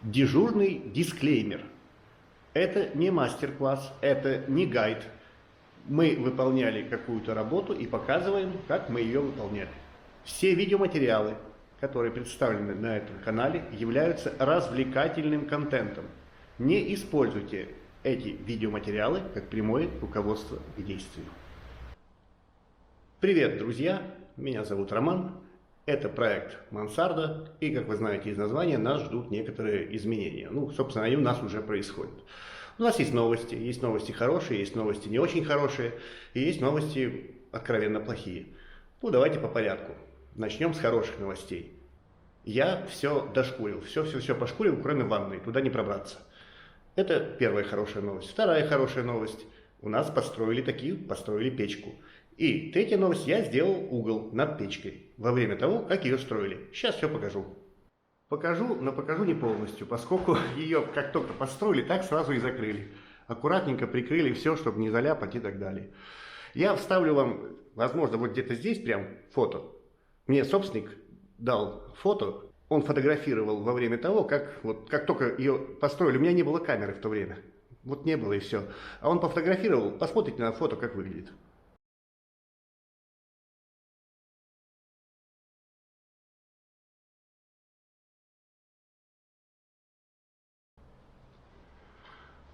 Дежурный дисклеймер. Это не мастер-класс, это не гайд. Мы выполняли какую-то работу и показываем, как мы ее выполняли. Все видеоматериалы, которые представлены на этом канале, являются развлекательным контентом. Не используйте эти видеоматериалы как прямое руководство к действию. Привет, друзья! Меня зовут Роман. Это проект Мансарда, и, как вы знаете из названия, нас ждут некоторые изменения. Собственно, они у нас уже происходят. У нас есть новости хорошие, есть новости не очень хорошие, и есть новости откровенно плохие. Давайте по порядку. Начнем с хороших новостей. Я все дошкурил, все пошкурил, кроме ванной, туда не пробраться. Это первая хорошая новость. Вторая хорошая новость. У нас построили печку. И третья новость, я сделал угол над печкой во время того, как ее строили. Сейчас все покажу. Покажу, но покажу не полностью, поскольку ее как только построили, так сразу и закрыли. Аккуратненько прикрыли все, чтобы не заляпать и так далее. Я вставлю вам, возможно, вот где-то здесь прям фото. Мне собственник дал фото, он фотографировал во время того, как только ее построили. У меня не было камеры в то время. Вот не было и все. А он пофотографировал, посмотрите на фото, как выглядит.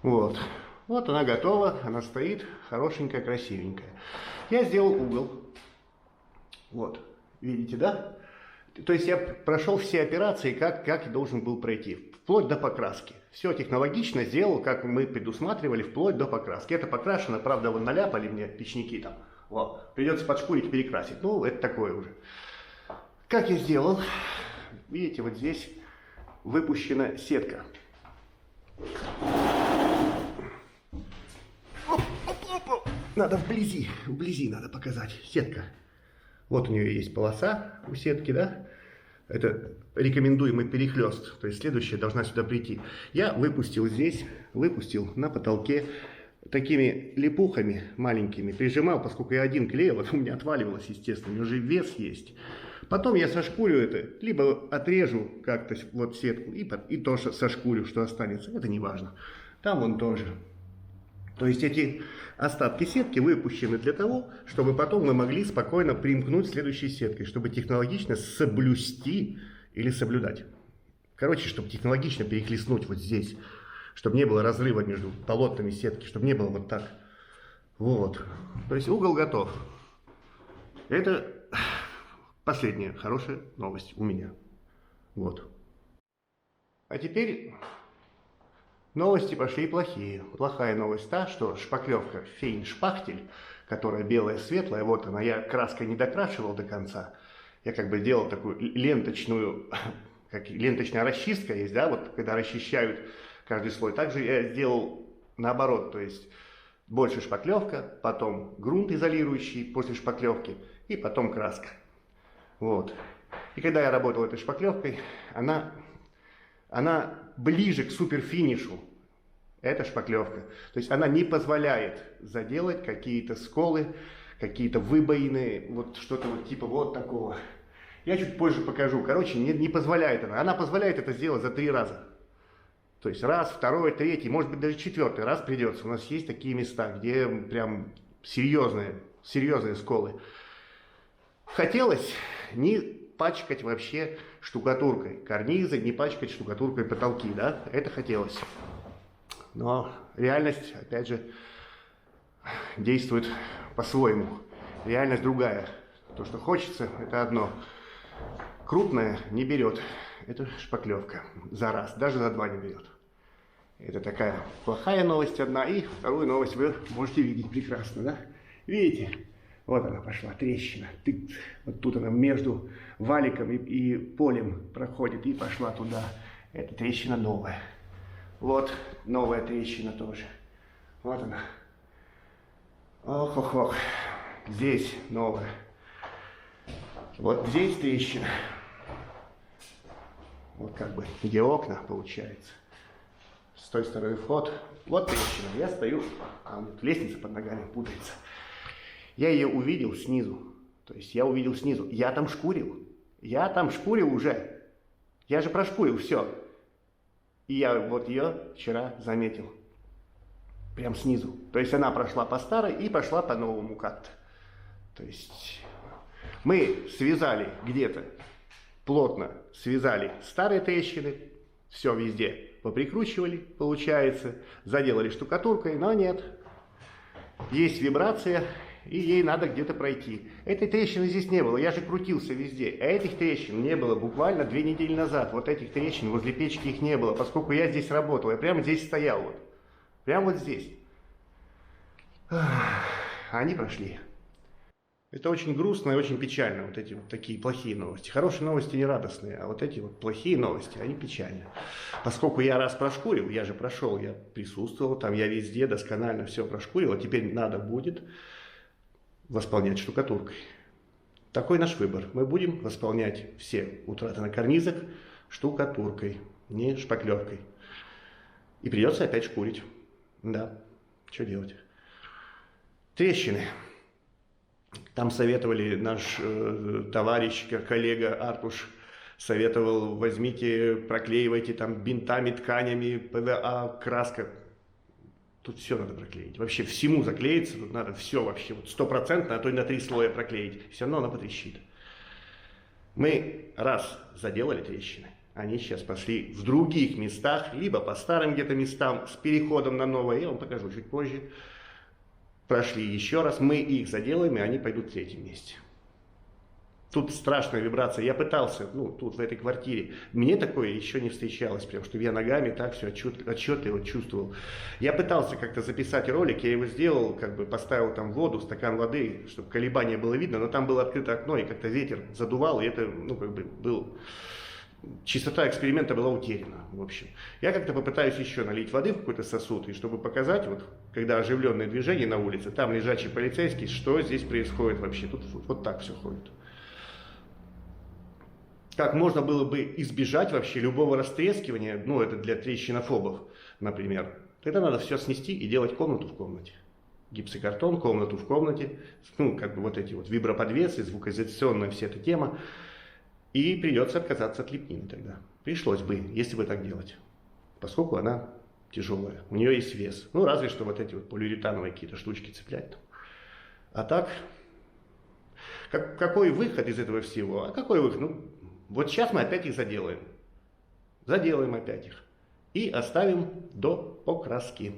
Вот она готова, она стоит, хорошенькая, красивенькая. Я сделал угол. Вот, видите, да? То есть я прошел все операции, как и должен был пройти, вплоть до покраски. Все технологично сделал, как мы предусматривали, вплоть до покраски. Это покрашено, правда, вы наляпали мне печники там. Вот, придется подшкурить, перекрасить. Это такое уже. Как я сделал? Видите, вот здесь выпущена сетка. Надо вблизи надо показать. Сетка. Вот у нее есть полоса у сетки, да? Это рекомендуемый перехлест. То есть следующая должна сюда прийти. Я выпустил на потолке такими липухами маленькими. Прижимал, поскольку я один клеил, у меня отваливалось, естественно. У меня уже вес есть. Потом я сошкурю это, либо отрежу как-то вот сетку и тоже сошкурю, что останется. Это не важно. Там вон тоже. То есть эти остатки сетки выпущены для того, чтобы потом мы могли спокойно примкнуть следующей сеткой, чтобы технологично соблюсти или соблюдать. Короче, чтобы технологично перехлестнуть вот здесь, чтобы не было разрыва между полотнами сетки, чтобы не было вот так. Вот. То есть угол готов. Это последняя хорошая новость у меня. Вот. А теперь... новости пошли плохие. Плохая новость та, что шпаклевка фейншпахтель, которая белая, светлая, вот она, я краской не докрашивал до конца. Я делал такую ленточную, ленточная расчистка есть, да, вот когда расчищают каждый слой. Также я сделал наоборот, то есть больше шпаклевка, потом грунт изолирующий после шпаклевки и потом краска. Вот. И когда я работал этой шпаклевкой, она ближе к суперфинишу. Это шпаклевка. То есть она не позволяет заделать какие-то сколы, какие-то выбоины, вот что-то вот типа вот такого. Я чуть позже покажу. Короче, не позволяет она. Она позволяет это сделать за 3 раза. То есть раз, второй, третий, может быть даже 4-й раз придется. У нас есть такие места, где прям серьезные сколы. Хотелось не пачкать вообще штукатуркой карнизы, не пачкать штукатуркой потолки, да, это хотелось. Но реальность, опять же, действует по-своему. Реальность другая. То, что хочется, это одно. Крупное не берет. Это шпаклевка за раз, даже за 2 не берет. Это такая плохая новость одна. И вторую новость вы можете видеть прекрасно, да? Видите? Вот она пошла, трещина. Вот тут она между валиком и полем проходит и пошла туда. Это трещина новая. Вот новая трещина тоже. Вот она. Ох. Здесь новая. Вот здесь трещина. Вот где окна получается. С той стороны вход. Вот трещина. Я стою, а вот лестница под ногами путается. Я ее увидел снизу. То есть я увидел снизу. Я там шкурил уже. Я же прошкурил все. И я вот ее вчера заметил. Прям снизу. То есть она прошла по старой и пошла по новому как-то. То есть мы связали где-то, плотно связали старые трещины, все везде поприкручивали, получается, заделали штукатуркой, но нет. Есть вибрация, и ей надо где-то пройти. Этой трещины здесь не было, я же крутился везде. А этих трещин не было буквально 2 недели назад. Вот этих трещин возле печки их не было, поскольку я здесь работал. Я прямо здесь стоял вот. Прямо вот здесь. Они прошли. Это очень грустно и очень печально, вот эти вот такие плохие новости. Хорошие новости не радостные, а вот эти вот плохие новости, они печальные. Поскольку я раз прошкурил, я же прошел, я присутствовал, там я везде досконально все прошкурил, а теперь надо будет восполнять штукатуркой. Такой наш выбор. Мы будем восполнять все утраты на карнизах штукатуркой, не шпаклевкой. И придется опять шкурить. Да, что делать? Трещины. Там советовали наш товарищ, коллега Артуш, советовал, возьмите, проклеивайте там бинтами, тканями, ПВА, краска. Тут все надо проклеить. Вообще всему заклеиться, тут надо все вообще, вот 100%, а то и на 3 слоя проклеить. Все равно она потрещит. Мы раз заделали трещины, они сейчас пошли в других местах, либо по старым где-то местам с переходом на новое, я вам покажу чуть позже. Прошли еще раз, мы их заделаем, и они пойдут в 3-м месте. Тут страшная вибрация. Я пытался, тут в этой квартире, мне такое еще не встречалось, прям, чтобы я ногами так все отчетливо чувствовал. Я пытался как-то записать ролик, я его сделал, как бы поставил там воду, стакан воды, чтобы колебание было видно, но там было открыто окно, и как-то ветер задувал, и это, как бы был... Чистота эксперимента была утеряна, в общем. Я как-то попытаюсь еще налить воды в какой-то сосуд, и чтобы показать, вот, когда оживленное движение на улице, там лежачий полицейский, что здесь происходит вообще. Тут вот так все ходит. Как можно было бы избежать вообще любого растрескивания, это для трещинофобов, например. Тогда надо все снести и делать комнату в комнате. Гипсокартон, комнату в комнате, как бы вот эти вот виброподвесы, звукоизоляционная вся эта тема. И придется отказаться от лепнины тогда. Пришлось бы, если бы так делать. Поскольку она тяжелая. У нее есть вес. Разве что вот эти вот полиуретановые какие-то штучки цеплять. А так, какой выход из этого всего? А какой выход? Вот сейчас мы опять их заделаем. Заделаем опять их. И оставим до покраски.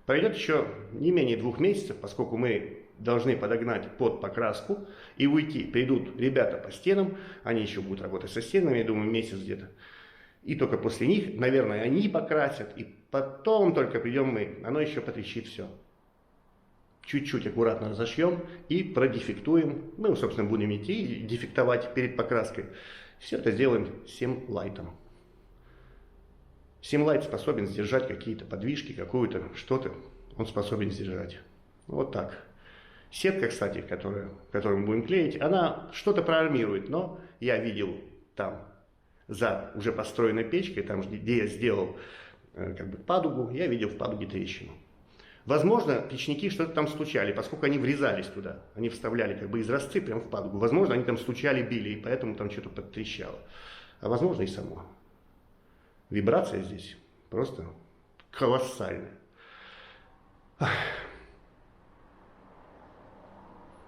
Пройдет еще не менее 2 месяцев, поскольку мы должны подогнать под покраску и уйти. Придут ребята по стенам, они еще будут работать со стенами, я думаю, месяц где-то. И только после них, наверное, они покрасят, и потом только придем мы. Оно еще потрещит все. Чуть-чуть аккуратно разошьем и продефектуем. Мы, собственно, будем идти и дефектовать перед покраской. Все это сделаем Семлайтом. Семлайт способен сдержать какие-то подвижки, какую-то что-то он способен сдержать. Вот так. Сетка, кстати, которую мы будем клеить, она что-то проармирует, но я видел там за уже построенной печкой, там, где я сделал падугу, я видел в падуге трещину. Возможно, печники что-то там стучали, поскольку они врезались туда, они вставляли изразцы прямо в падугу. Возможно, они там стучали, били, и поэтому там что-то подтрещало. А возможно и само. Вибрация здесь просто колоссальная.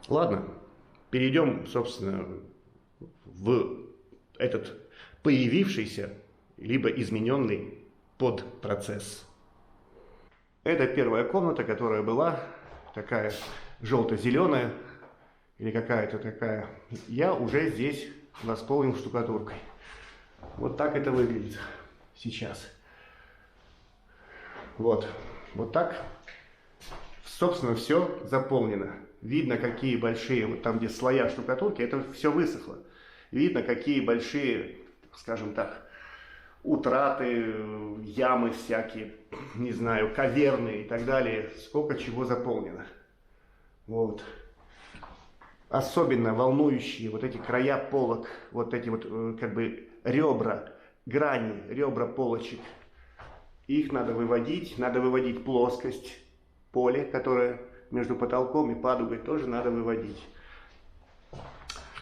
Ладно, перейдем, собственно, в этот появившийся, либо измененный подпроцесс. Это первая комната, которая была такая желто-зеленая, или какая-то такая. Я уже здесь восполнил штукатуркой. Вот так это выглядит сейчас. Вот так. Собственно, все заполнено. Видно, какие большие, вот там, где слоя штукатурки, это все высохло. Видно, какие большие, скажем так, утраты, ямы всякие, не знаю, каверны и так далее. Сколько чего заполнено. Вот. Особенно волнующие вот эти края полок, вот эти вот ребра, грани, ребра полочек. Их надо выводить плоскость, поле, которое между потолком и падугой, тоже надо выводить.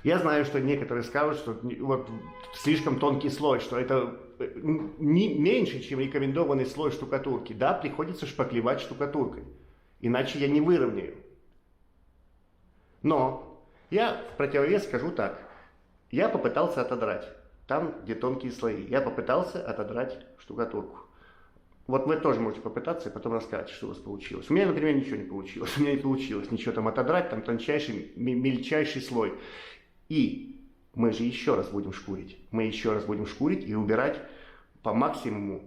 Я знаю, что некоторые скажут, что вот слишком тонкий слой, что это не меньше, чем рекомендованный слой штукатурки. Да, приходится шпаклевать штукатуркой, иначе я не выровняю. Но я в противовес скажу так. Я попытался отодрать там, где тонкие слои. Я попытался отодрать штукатурку. Вот вы тоже можете попытаться и потом рассказать, что у вас получилось. У меня, например, ничего не получилось. У меня не получилось ничего там отодрать, там тончайший, мельчайший слой. И мы же еще раз будем шкурить. Мы еще раз будем шкурить и убирать по максимуму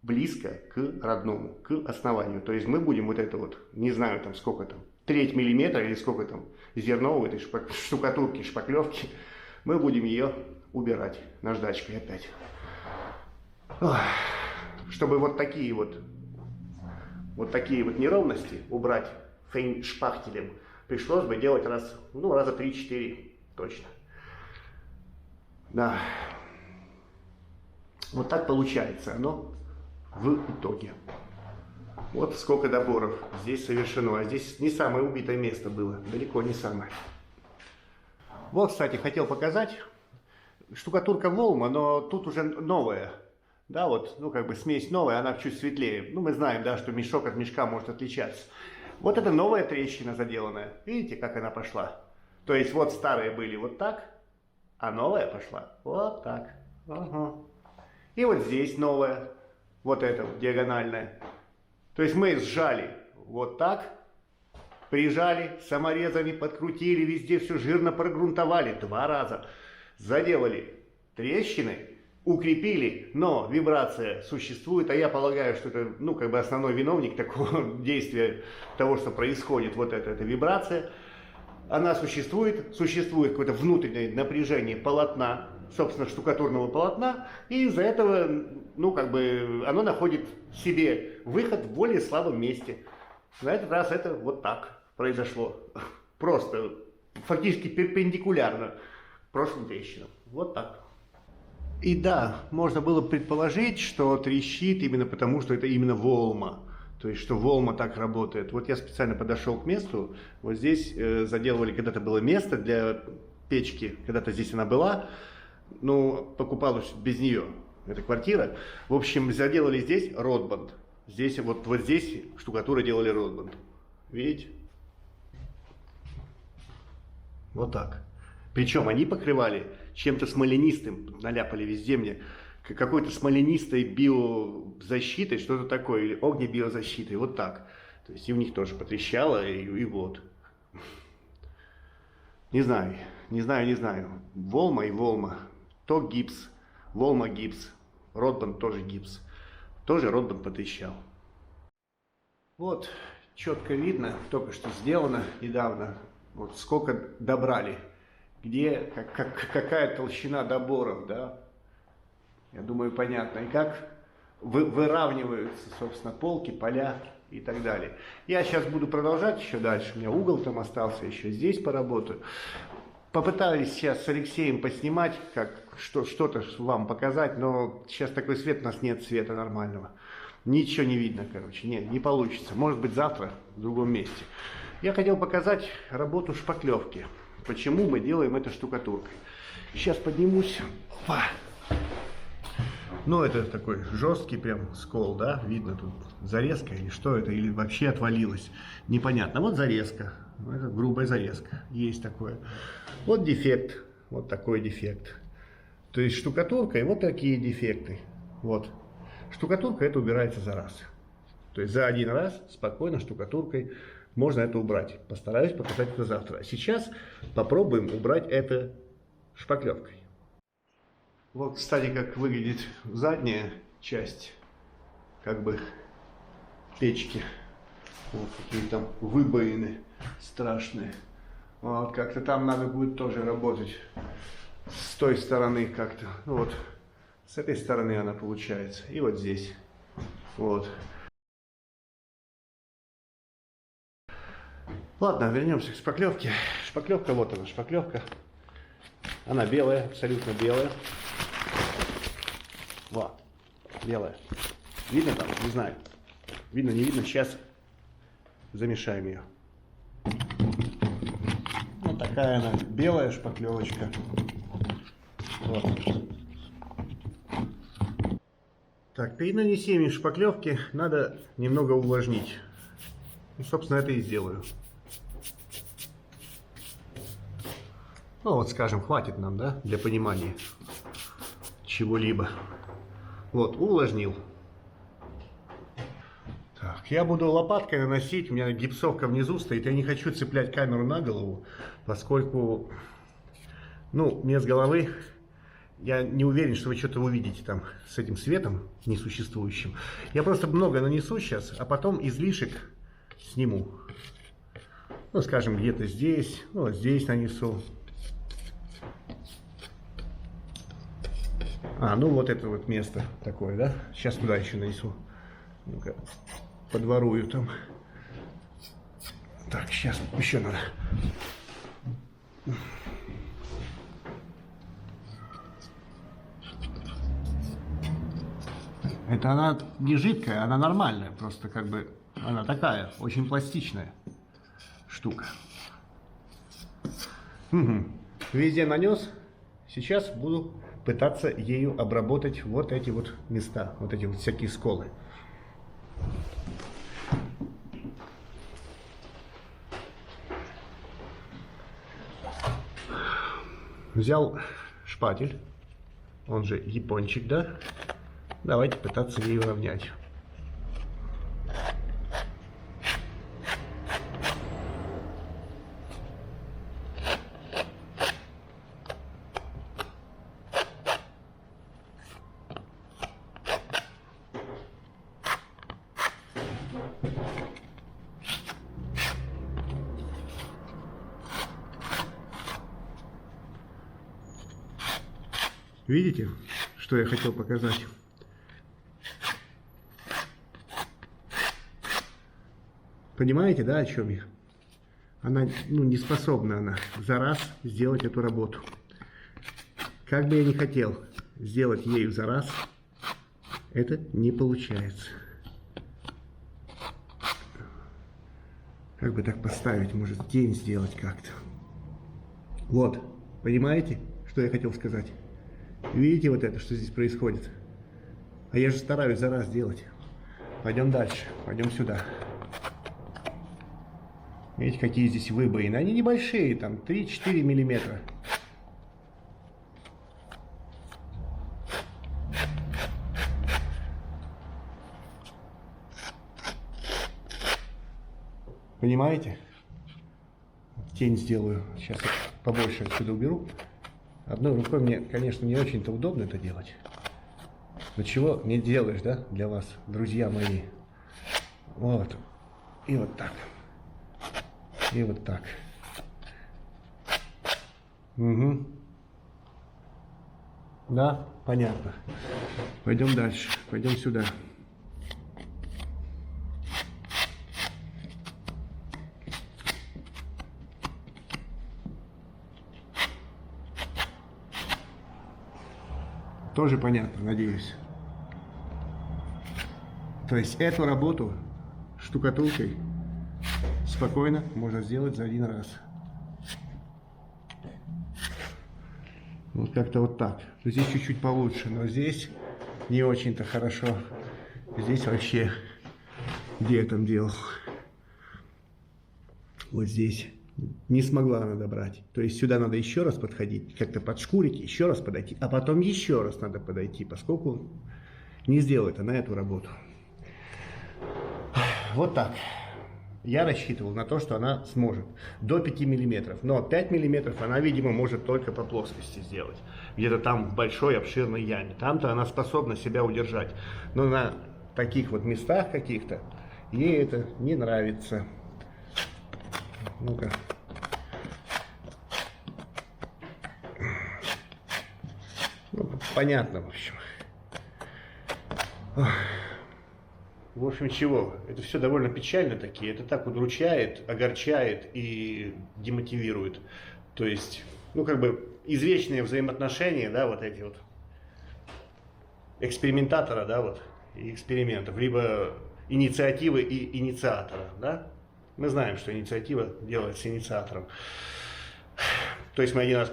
близко к родному, к основанию. То есть мы будем вот это вот, не знаю там сколько там, треть миллиметра или сколько там зерно в этой штукатурке, шпаклевки, мы будем ее убирать наждачкой опять. Ох. Чтобы вот такие вот неровности убрать фейншпахтелем, пришлось бы делать раза 3-4 точно. Да. Вот так получается оно в итоге. Вот сколько доборов здесь совершено. А здесь не самое убитое место было. Далеко не самое. Вот, кстати, хотел показать. Штукатурка Волма, но тут уже новая. Да, вот, как бы смесь новая, она чуть светлее. Мы знаем, да, что мешок от мешка может отличаться. Вот это новая трещина заделанная. Видите, как она пошла? То есть вот старые были вот так, а новая пошла вот так. Ага. И вот здесь новая, вот эта вот диагональная. То есть мы сжали вот так, прижали, саморезами подкрутили, везде все жирно прогрунтовали 2 раза. Заделали трещины, укрепили, но вибрация существует, а я полагаю, что это, как бы основной виновник такого действия, того, что происходит, вот эта вибрация. Она существует какое-то внутреннее напряжение полотна, собственно, штукатурного полотна, и из-за этого, как бы, оно находит себе выход в более слабом месте. На этот раз это вот так произошло. Просто, фактически перпендикулярно прошлым трещинам. Вот так. И да, можно было предположить, что трещит именно потому, что это именно Волма. То есть, что Волма так работает. Вот я специально подошел к месту. Вот здесь заделывали, когда-то было место для печки. Когда-то здесь она была. Но покупалась без нее. Это квартира. В общем, заделали здесь ротбанд. Здесь, вот здесь штукатура делали ротбанд. Видите? Вот так. Причем они покрывали чем-то смоленистым, наляпали везде мне, какой-то смоленистой биозащитой, что-то такое, или огнебиозащитой, вот так. То есть и у них тоже потрещало, и вот. Не знаю. Волма и Волма. То гипс, Волма гипс, ротбанд тоже гипс. Тоже ротбанд потрещал. Вот, четко видно, только что сделано недавно, вот сколько добрали. Где, какая толщина доборов, да, я думаю, понятно, и как выравниваются, собственно, полки, поля и так далее. Я сейчас буду продолжать еще дальше, у меня угол там остался, еще здесь поработаю. Попытались сейчас с Алексеем поснимать, что-то вам показать, но сейчас такой свет, у нас нет света нормального. Ничего не видно, короче, не получится. Может быть, завтра в другом месте. Я хотел показать работу шпаклевки. Почему мы делаем это штукатуркой. Сейчас поднимусь. Опа. Это такой жесткий прям скол, да? Видно тут зарезка или что это, или вообще отвалилось. Непонятно. Вот зарезка. Это грубая зарезка. Есть такое. Вот дефект. Вот такой дефект. То есть штукатурка и вот такие дефекты. Вот. Штукатурка это убирается за раз. То есть за один раз спокойно штукатуркой можно это убрать. Постараюсь показать это завтра. А сейчас попробуем убрать это шпаклевкой. Вот, кстати, как выглядит задняя часть, как бы, печки. Вот какие там выбоины страшные. Вот, как-то там надо будет тоже работать. С той стороны как-то. Вот, с этой стороны она получается. И вот здесь. Вот. Ладно, вернемся к шпаклевке. Шпаклевка, вот она, шпаклевка. Она белая, абсолютно белая. Во, белая. Видно там? Не знаю. Видно, не видно. Сейчас замешаем ее. Вот такая она, белая шпаклевочка. Вот. Так, перед нанесением шпаклевки надо немного увлажнить. Ну, собственно, это и сделаю. Ну, вот, скажем, хватит нам, да, для понимания чего-либо. Вот, увлажнил. Так, я буду лопаткой наносить, у меня гипсовка внизу стоит. Я не хочу цеплять камеру на голову, поскольку, ну, мне с головы, я не уверен, что вы что-то увидите там с этим светом несуществующим. Я просто много нанесу сейчас, а потом излишек сниму. Ну, скажем, где-то здесь, ну, вот здесь нанесу. Ну вот это вот место такое, да? Сейчас туда еще нанесу. Ну-ка, подворую там. Так, сейчас еще надо. Это она не жидкая, она нормальная, просто как бы она такая, очень пластичная штука. Угу. Везде нанес. Сейчас буду пытаться ею обработать вот эти вот места, вот эти вот всякие сколы. Взял шпатель, он же япончик, да? Давайте пытаться ею равнять. Видите, что я хотел показать? Понимаете, да, о чем я? Она, ну, не способна она за раз сделать эту работу. Как бы я ни хотел сделать ею за раз, это не получается. Как бы так поставить, может, тень сделать как-то. Вот, понимаете, что я хотел сказать? Видите вот это, что здесь происходит? А я же стараюсь за раз делать. Пойдем дальше, пойдем сюда. Видите, какие здесь выбоины? Они небольшие, там 3-4 миллиметра. Понимаете? Тень сделаю. Сейчас я побольше отсюда уберу. Одной рукой мне, конечно, не очень-то удобно это делать. Но чего не делаешь, да, для вас, друзья мои. Вот. И вот так. И вот так. Угу. Да, понятно. Пойдем дальше. Пойдем сюда. Тоже понятно, надеюсь. То есть эту работу штукатуркой спокойно можно сделать за один раз. Вот как-то вот так. Здесь чуть-чуть получше, но здесь не очень-то хорошо. Здесь вообще, где я там делал? Вот здесь. Не смогла она добрать. То есть сюда надо еще раз подходить, как-то подшкурить, еще раз подойти, а потом еще раз надо подойти, поскольку не сделает она эту работу. Вот так. Я рассчитывал на то, что она сможет до 5 миллиметров, но 5 миллиметров она, видимо, может только по плоскости сделать. Где-то там в большой обширной яме. Там-то она способна себя удержать. Но на таких вот местах каких-то ей это не нравится. Ну-ка. Ну, понятно, в общем. В общем, чего? Это все довольно печально такие. Это так удручает, огорчает и демотивирует. То есть, ну, как бы, извечные взаимоотношения, да, вот эти вот экспериментатора, да, вот, и экспериментов, либо инициативы и инициатора, да. Мы знаем, что инициатива делается инициатором. То есть мы один раз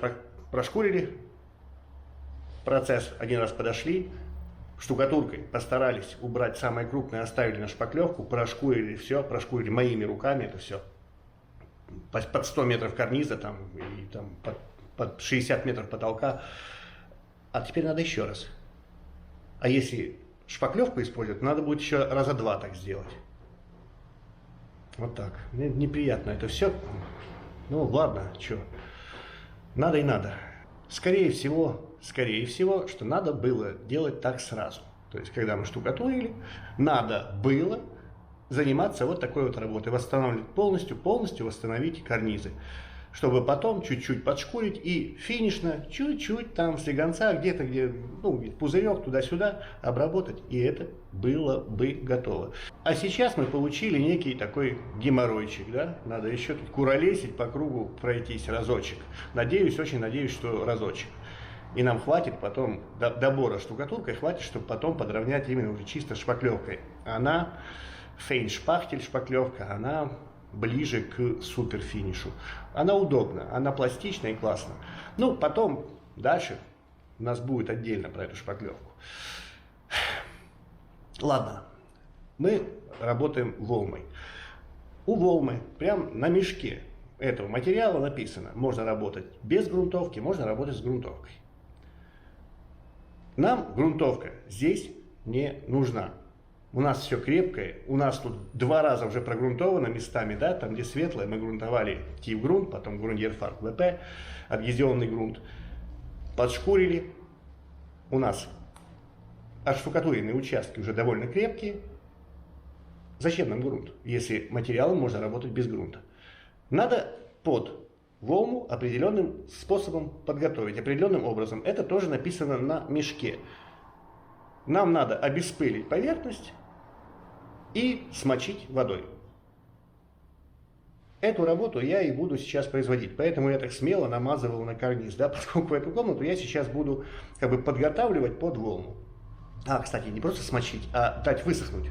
прошкурили процесс, один раз подошли, штукатуркой постарались убрать самое крупное, оставили на шпаклевку, прошкурили все, прошкурили моими руками это все. Под 100 метров карниза там, и там под 60 метров потолка. А теперь надо еще раз. А если шпаклевку использовать, надо будет еще раза 2 так сделать. Вот так. Мне неприятно это все. Ну ладно, что. Надо и надо. Скорее всего, что надо было делать так сразу. То есть, когда мы штукатурили, надо было заниматься вот такой вот работой. Восстанавливать полностью восстановить карнизы. Чтобы потом чуть-чуть подшкурить и финишно, чуть-чуть там слегонца, где-то, где, ну, пузырек туда-сюда обработать. И это было бы готово. А сейчас мы получили некий такой геморройчик, да? Надо еще тут куролесить по кругу, пройтись разочек. Надеюсь, очень надеюсь, что разочек. И нам хватит потом добора штукатуркой, хватит, чтобы потом подровнять именно уже чисто шпаклевкой. Она, фейншпахтель шпаклевка, она ближе к суперфинишу. Она удобна, она пластичная и классно. Ну, потом, дальше у нас будет отдельно про эту шпаклевку. Ладно, мы работаем волмой. У волмы, прям на мешке этого материала написано, можно работать без грунтовки, можно работать с грунтовкой. Нам грунтовка здесь не нужна. У нас все крепкое, у нас тут 2 раза уже прогрунтовано местами, да, там где светлое, мы грунтовали Тив-грунт, потом Grundierfarbe ВП, адгезионный грунт, подшкурили, у нас отштукатуренные участки уже довольно крепкие. Зачем нам грунт, если материалом можно работать без грунта? Надо под волму определенным способом подготовить, определенным образом. Это тоже написано на мешке. Нам надо обеспылить поверхность и смочить водой. Эту работу я и буду сейчас производить, поэтому я так смело намазывал на карниз, да, поскольку эту комнату я сейчас буду как бы подготавливать под волну. Кстати, не просто смочить, а дать высохнуть.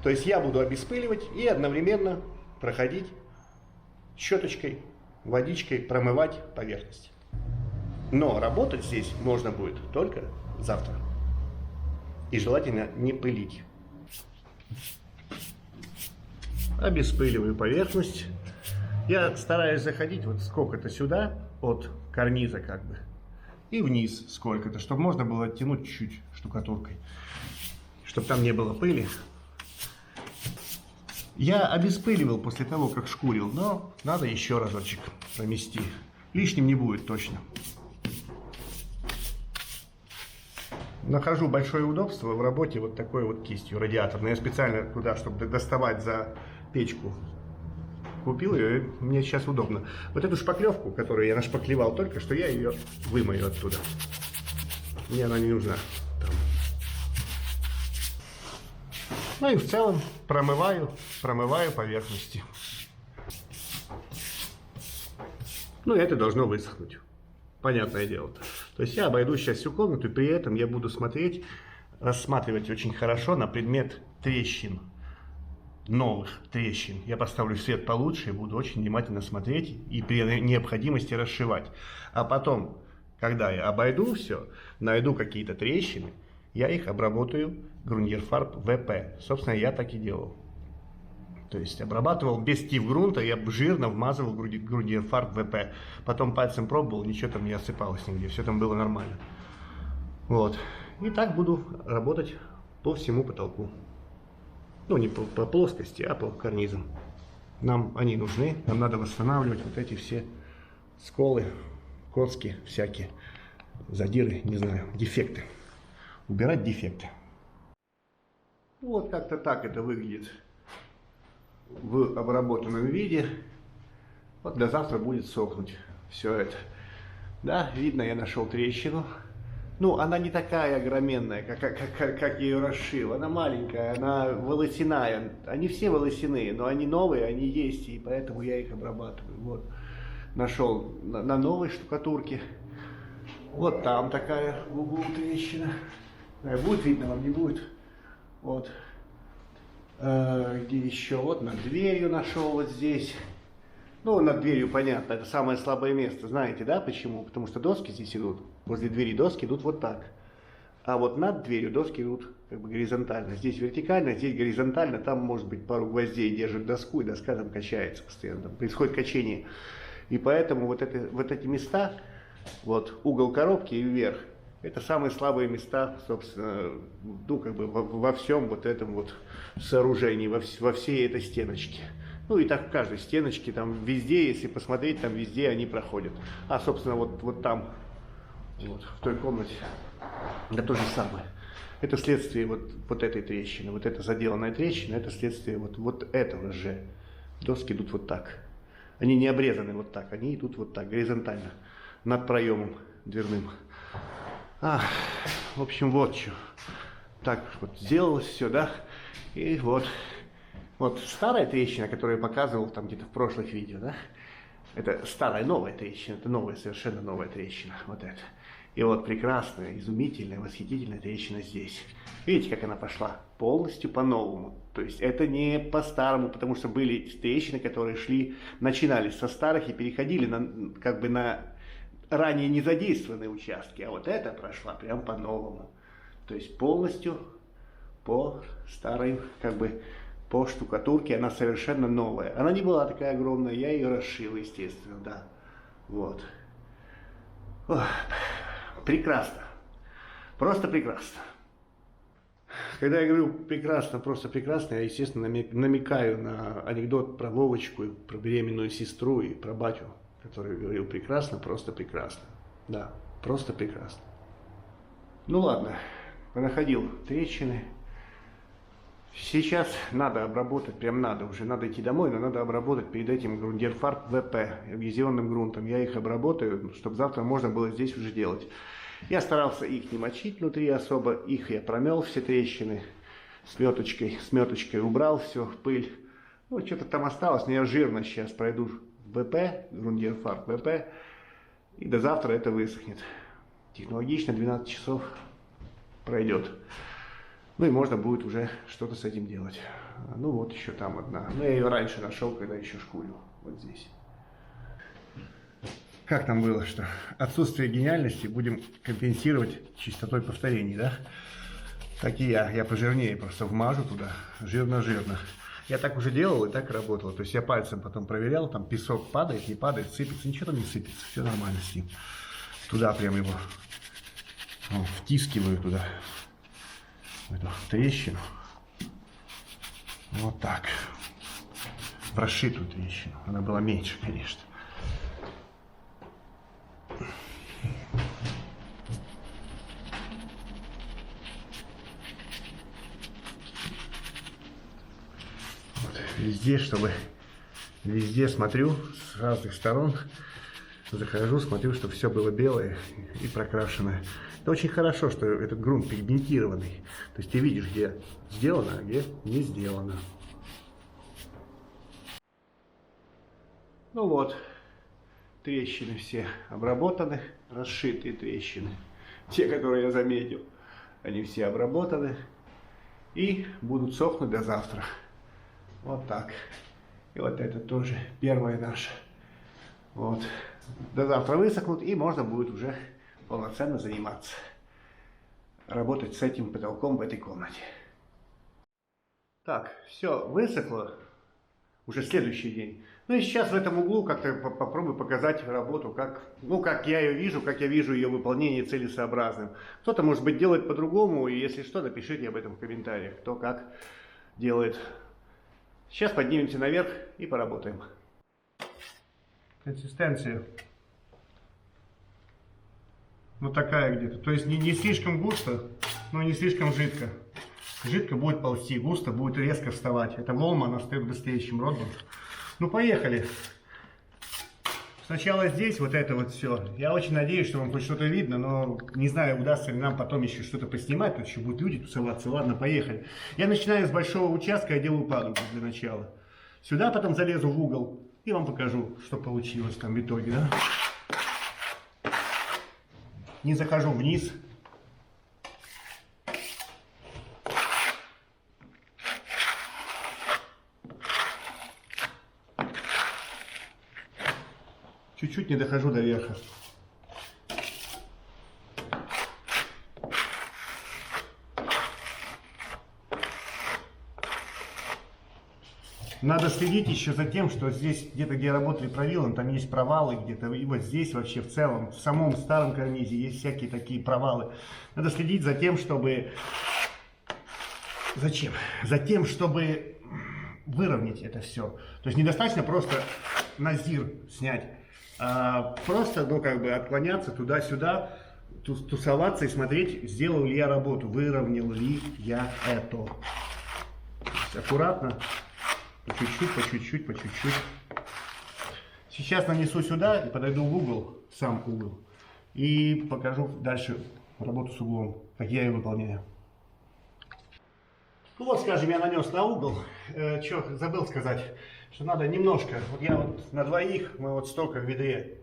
То есть я буду обеспыливать и одновременно проходить щеточкой, водичкой, промывать поверхность. Но работать здесь можно будет только завтра. И желательно не пылить. Обеспыливаю поверхность. Я стараюсь заходить вот сколько-то сюда, от карниза как бы, и вниз сколько-то, чтобы можно было оттянуть чуть-чуть штукатуркой, чтобы там не было пыли. Я обеспыливал после того, как шкурил, но надо еще разочек промести. Лишним не будет точно. Нахожу большое удобство в работе вот такой вот кистью радиаторной. Я специально туда, чтобы доставать за печку, купил ее, и мне сейчас удобно. Вот эту шпаклевку, которую я нашпаклевал только что, я ее вымою оттуда. Мне она не нужна. Там. Ну и в целом промываю поверхности. Ну и это должно высохнуть. Понятное дело. То есть я обойду сейчас всю комнату, и при этом я буду рассматривать очень хорошо на предмет трещин, новых трещин. Я поставлю свет получше и буду очень внимательно смотреть и при необходимости расшивать. А потом, когда я обойду все, найду какие-то трещины, я их обработаю Grundierfarbe ВП. Собственно, я так и делал. То есть обрабатывал без Тив-грунта, я жирно вмазывал Grundierfarbe ВП. Потом пальцем пробовал, ничего там не осыпалось нигде, все там было нормально. Вот. И так буду работать по всему потолку. Ну, не по плоскости, а по карнизам. Нам они нужны, нам надо восстанавливать вот эти все сколы, коцки всякие, задиры, не знаю, дефекты. Убирать дефекты. Вот как-то так это выглядит в обработанном виде. Вот до завтра будет сохнуть все это. Да, видно, я нашел трещину. Ну, она не такая огроменная, как я ее расшил. Она маленькая, она волосяная. Они все волосяные, но они новые, они есть, и поэтому я их обрабатываю. Вот. Нашел на новой штукатурке. Вот там такая в углу трещина. Будет видно, вам не будет. Вот. Где еще? Вот над дверью нашел вот здесь. Ну, над дверью понятно, это самое слабое место. Знаете, да, почему? Потому что доски здесь идут. Возле двери доски идут вот так. А вот над дверью доски идут как бы горизонтально. Здесь вертикально, здесь горизонтально. Там может быть пару гвоздей держит доску, и доска там качается постоянно. Там происходит качение. И поэтому вот эти места, вот угол коробки и вверх, это самые слабые места, собственно, ну, как бы во всем вот этом вот сооружении, во всей этой стеночке. Ну и так в каждой стеночке, там везде, если посмотреть, там везде они проходят. А, собственно, вот там, вот, в той комнате, это то же самое. Это следствие вот этой трещины. Вот эта заделанная трещина, это следствие вот этого же. Доски идут вот так. Они не обрезаны вот так, они идут вот так, горизонтально, над проемом дверным. В общем, вот что. Так вот сделалось все, да? И вот старая трещина, которую я показывал там где-то в прошлых видео, да? Это старая новая трещина, это новая, совершенно новая трещина, вот это. И вот прекрасная, изумительная, восхитительная трещина здесь. Видите, как она пошла? Полностью по-новому. То есть это не по-старому, потому что были трещины, которые начинались со старых и переходили на ранее не задействованные участки. А вот эта прошла прям по-новому. То есть полностью по старой, по штукатурке, она совершенно новая. Она не была такая огромная, я ее расшил, естественно, да. Вот. Ох, прекрасно. Просто прекрасно. Когда я говорю прекрасно, просто прекрасно, я, естественно, намекаю на анекдот про Вовочку, и про беременную сестру и про батю, который говорил прекрасно, просто прекрасно. Да, просто прекрасно. Ну ладно, понаходил трещины. Сейчас надо обработать, прям надо, уже надо идти домой, но надо обработать перед этим Грундерфарб ВП, адгезионным грунтом. Я их обработаю, чтобы завтра можно было здесь уже делать. Я старался их не мочить внутри особо, их я промел, все трещины, с меточкой убрал все, пыль. Ну, что-то там осталось, но я жирно сейчас пройду ВП, Грундерфарб ВП, и до завтра это высохнет. Технологично 12 часов пройдет. Ну и можно будет уже что-то с этим делать. Ну вот еще там одна. Ну я ее раньше нашел, когда еще шкурил. Вот здесь. Как там было, что отсутствие гениальности будем компенсировать чистотой повторений, да? Так и я пожирнее просто вмажу туда, жирно-жирно. Я так уже делал и так работал. То есть я пальцем потом проверял, там песок падает, не падает, сыпется, ничего там не сыпется, все нормально с ним. Туда прям его втискиваю туда, в эту трещину. Вот так. В расшитую трещину. Она была меньше, конечно. Везде, везде смотрю с разных сторон, захожу, смотрю, чтобы все было белое и прокрашенное. Это очень хорошо, что этот грунт пигментированный. То есть ты видишь, где сделано, а где не сделано. Ну вот, трещины все обработаны, расшитые трещины. Те, которые я заметил, они все обработаны и будут сохнуть до завтра. Вот так. И вот это тоже первая наша. Вот. До завтра высохнут, и можно будет уже полноценно заниматься. Работать с этим потолком в этой комнате. Так, все высохло. Уже следующий день. Ну и сейчас в этом углу как-то попробую показать работу, как я ее вижу, как я вижу ее выполнение целесообразным. Кто-то, может быть, делает по-другому, и если что, напишите об этом в комментариях, кто как делает. Сейчас поднимемся наверх и поработаем. Консистенция вот такая где-то. То есть не слишком густо, но не слишком жидко. Жидко будет ползти, густо будет резко вставать. Эта волма, она встает быстрее, чем Ротбанд. Ну, поехали. Сначала здесь вот это вот все. Я очень надеюсь, что вам хоть что-то видно, но не знаю, удастся ли нам потом еще что-то поснимать. Тут еще будут люди тусоваться. Ладно, поехали. Я начинаю с большого участка, я делаю падугу для начала. Сюда потом залезу в угол и вам покажу, что получилось там в итоге, да? Не захожу вниз. Чуть-чуть не дохожу до верха. Надо следить еще за тем, что здесь где-то, где работали правилом, там есть провалы где-то. И вот здесь вообще в целом, в самом старом карнизе есть всякие такие провалы. Надо следить за тем, чтобы... Зачем? За тем, чтобы выровнять это все. То есть недостаточно просто назир снять, а просто, ну, как бы отклоняться туда-сюда, тусоваться и смотреть, сделал ли я работу, выровнял ли я это. Аккуратно, по чуть-чуть, по чуть-чуть, по чуть-чуть. Сейчас нанесу сюда и подойду в угол, сам угол, и покажу дальше работу с углом, как я ее выполняю. Ну вот, скажем, я нанес на угол. Забыл сказать, что надо немножко. Вот я вот на двоих, мы вот столько в ведре.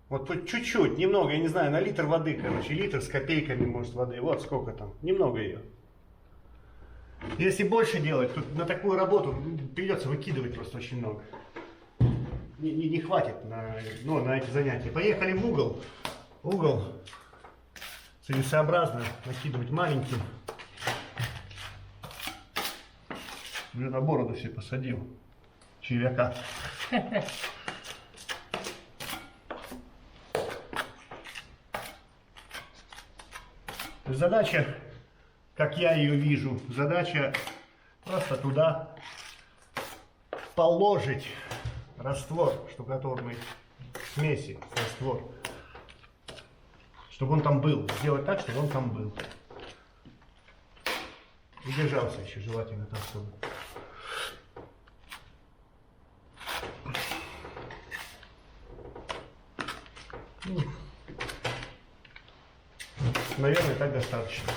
Вот чуть-чуть, немного, я не знаю, на литр воды, короче, литр с копейками, может, воды. Вот сколько там, немного ее. Если больше делать, то на такую работу придется выкидывать просто очень много. Не хватит на эти занятия. Поехали в угол. Угол целесообразно накидывать маленьким. Уже на бороду себе посадил червяка. Задача, как я ее вижу, задача просто туда положить раствор штукатурной смеси, раствор, чтобы он там был. Сделать так, чтобы он там был. И держался еще желательно там, чтобы... Наверное, так достаточно.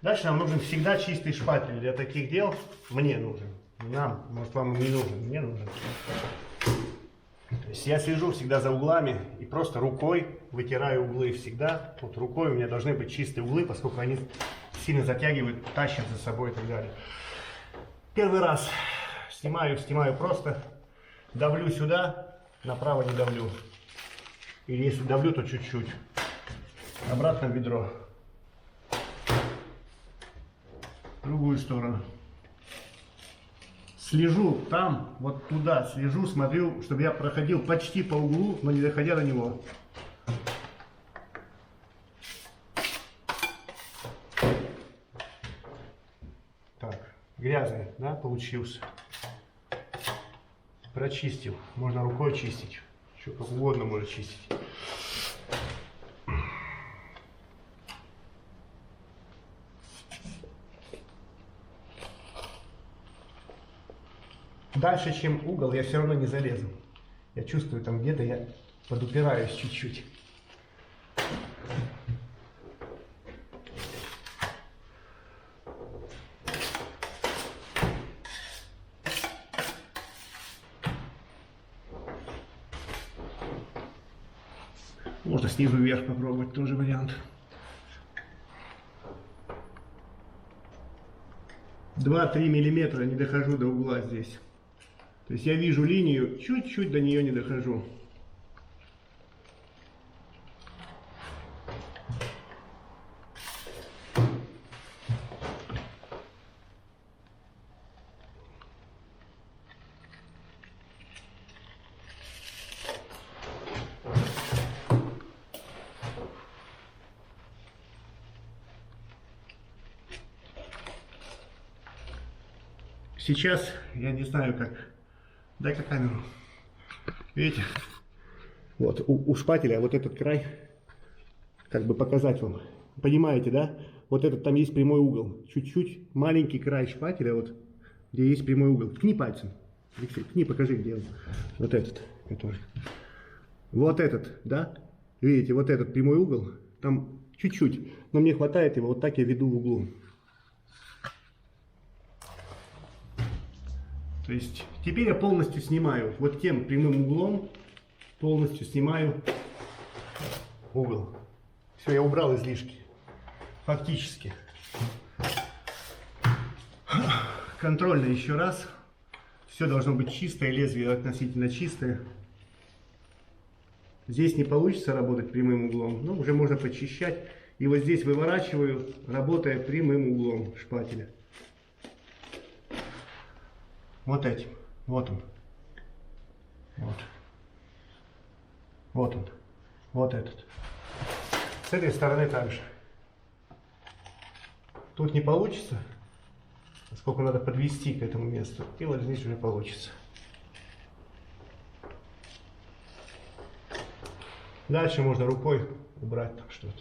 Дальше нам нужен всегда чистый шпатель. Для таких дел мне нужен. Нам, может, вам не нужен, мне нужен. То есть я слежу всегда за углами и просто рукой вытираю углы всегда. Вот рукой у меня должны быть чистые углы, поскольку они сильно затягивают, тащат за собой и так далее. Первый раз снимаю просто, давлю сюда, направо не давлю. Или если давлю, то чуть-чуть. Обратно в ведро. В другую сторону. Слежу там, вот туда, слежу, смотрю, чтобы я проходил почти по углу, но не доходя до него. Так, грязный, да, получился. Прочистил. Можно рукой чистить. Еще как угодно можно чистить. Дальше, чем угол, я все равно не залезу. Я чувствую, там где-то я подупираюсь чуть-чуть. Можно снизу вверх попробовать, тоже вариант. 2-3 миллиметра не дохожу до угла здесь. То есть я вижу линию, чуть-чуть до нее не дохожу. Сейчас, я не знаю как, дай-ка камеру, видите, вот у шпателя вот этот край, как бы показать вам, понимаете, да, вот этот там есть прямой угол, чуть-чуть маленький край шпателя, вот, где есть прямой угол, ткни пальцем, Алексей, ткни, покажи, где он, вот этот, который, вот этот, да, видите, вот этот прямой угол, там чуть-чуть, но мне хватает его, вот так я веду в углу. То есть теперь я полностью снимаю, вот тем прямым углом полностью снимаю угол. Все, я убрал излишки. Фактически. Контрольно еще раз. Все должно быть чистое, лезвие относительно чистое. Здесь не получится работать прямым углом, но уже можно почищать. И вот здесь выворачиваю, работая прямым углом шпателя. Вот этим. Вот он. Вот. Вот он. Вот этот. С этой стороны также. Тут не получится, поскольку надо подвести к этому месту. И вот здесь уже получится. Дальше можно рукой убрать там что-то.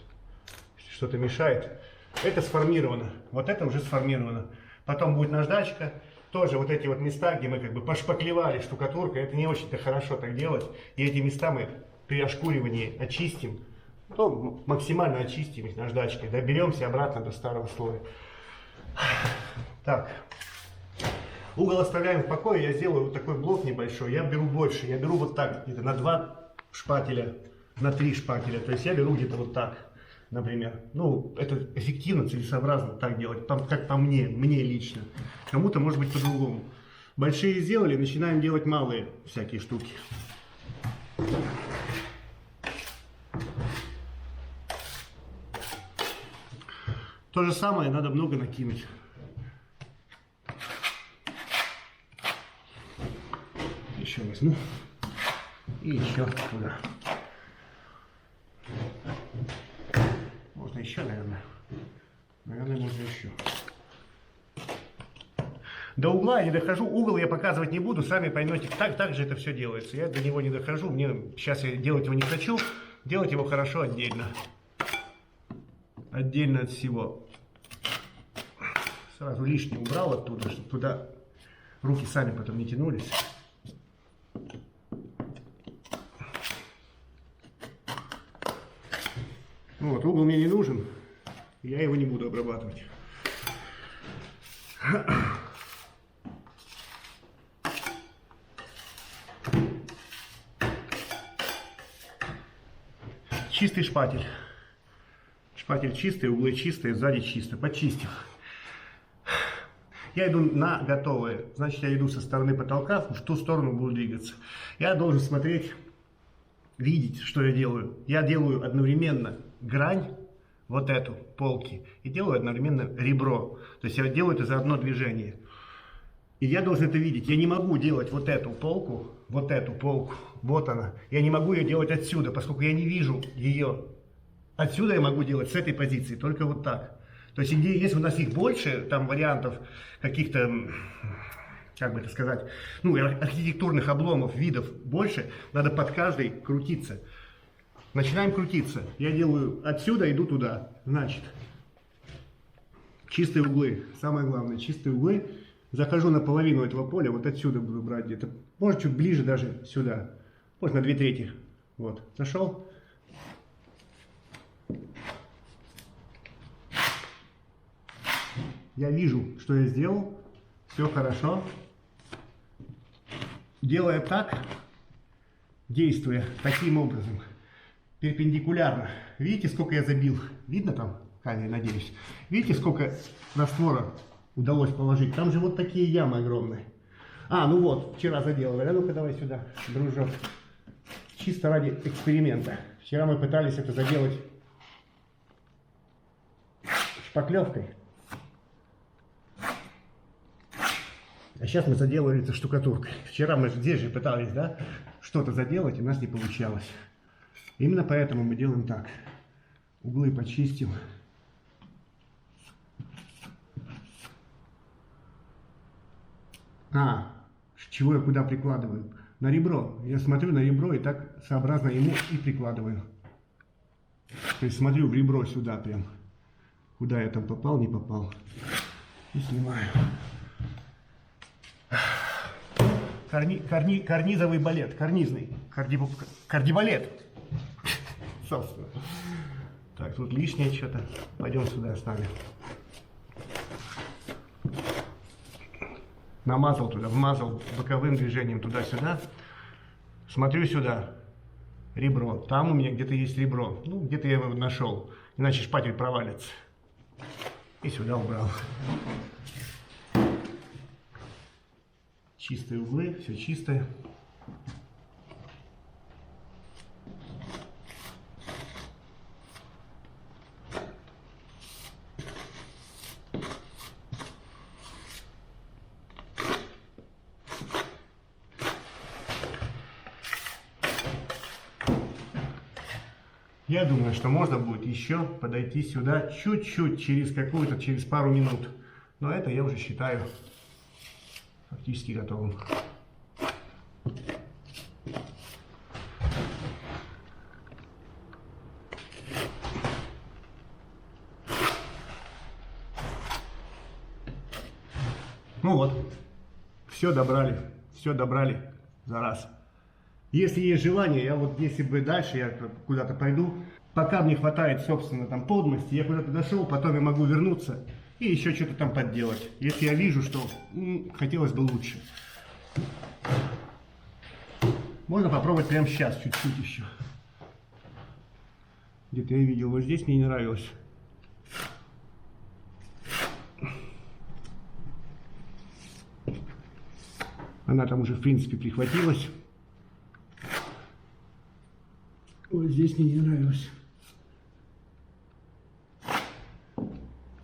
Если что-то мешает. Это сформировано. Вот это уже сформировано. Потом будет наждачка. Тоже вот эти вот места, где мы как бы пошпаклевали штукатуркой, это не очень-то хорошо так делать. И эти места мы при ошкуривании очистим. Ну, максимально очистим их наждачкой. Доберемся обратно до старого слоя. Так. Угол оставляем в покое. Я сделаю вот такой блок небольшой. Я беру больше. Я беру вот так, где-то на 2 шпателя, на 3 шпателя. То есть я беру где-то вот так, например. Ну, это эффективно, целесообразно так делать, как по мне лично. Кому-то может быть по-другому. Большие сделали, начинаем делать малые всякие штуки. То же самое надо много накинуть. Еще возьму. И еще туда. Можно еще, наверное. Наверное, можно еще. До угла я не дохожу. Угол я показывать не буду. Сами поймете, так же это все делается. Я до него не дохожу. Сейчас я делать его не хочу. Делать его хорошо отдельно. Отдельно от всего. Сразу лишнее убрал оттуда, чтобы туда руки сами потом не тянулись. Вот, угол мне не нужен. Я его не буду обрабатывать. Чистый шпатель. Шпатель чистый, углы чистые, сзади чисто. Почистив. Я иду на готовое. Значит, я иду со стороны потолка, в ту сторону буду двигаться. Я должен смотреть, видеть, что я делаю. Я делаю одновременно грань, вот эту, полки, и делаю одновременно ребро. То есть я делаю это за одно движение. И я должен это видеть. Я не могу делать вот эту полку, вот она. Я не могу ее делать отсюда, поскольку я не вижу ее. Отсюда я могу делать с этой позиции, только вот так. То есть, если у нас их больше, там вариантов каких-то, как бы это сказать, ну, архитектурных обломов, видов больше, надо под каждой крутиться. Начинаем крутиться. Я делаю отсюда, иду туда. Значит, чистые углы. Самое главное, чистые углы. Захожу на половину этого поля, вот отсюда буду брать где-то. Может, чуть ближе даже сюда. Вот на 2/3. Вот, зашел. Я вижу, что я сделал. Все хорошо. Делая так, действуя таким образом, перпендикулярно. Видите, сколько я забил? Видно там в камере, надеюсь? Видите, сколько раствора удалось положить? Там же вот такие ямы огромные. А, ну вот, вчера заделывали. А ну-ка давай сюда, дружок. Чисто ради эксперимента. Вчера мы пытались это заделать шпаклевкой. А сейчас мы заделали это штукатуркой. Вчера мы здесь же пытались, да, что-то заделать, и у нас не получалось. Именно поэтому мы делаем так. Углы почистим. Чего я куда прикладываю? На ребро. Я смотрю на ребро и так сообразно ему и прикладываю. То есть смотрю в ребро сюда прям. Куда я там попал, не попал. И снимаю. Карнизовый балет. Карнизный. Кардибалет. Собственно. Так, тут лишнее что-то. Пойдем сюда оставим. Намазал туда, вмазал боковым движением туда-сюда. Смотрю сюда. Ребро. Там у меня где-то есть ребро. Ну, где-то я его нашел. Иначе шпатель провалится. И сюда убрал. Чистые углы, все чистое. Я думаю, что можно будет еще подойти сюда чуть-чуть, через пару минут. Но это я уже считаю фактически готовым. Ну вот, все добрали за раз. Если есть желание, я вот если бы дальше я куда-то пойду, пока мне хватает, собственно, там подмости, я куда-то дошел, потом я могу вернуться и еще что-то там подделать. Если я вижу, что хотелось бы лучше. Можно попробовать прямо сейчас, чуть-чуть еще. Где-то я видел, вот здесь мне не нравилось. Она там уже, в принципе, прихватилась. Вот здесь мне не нравилось.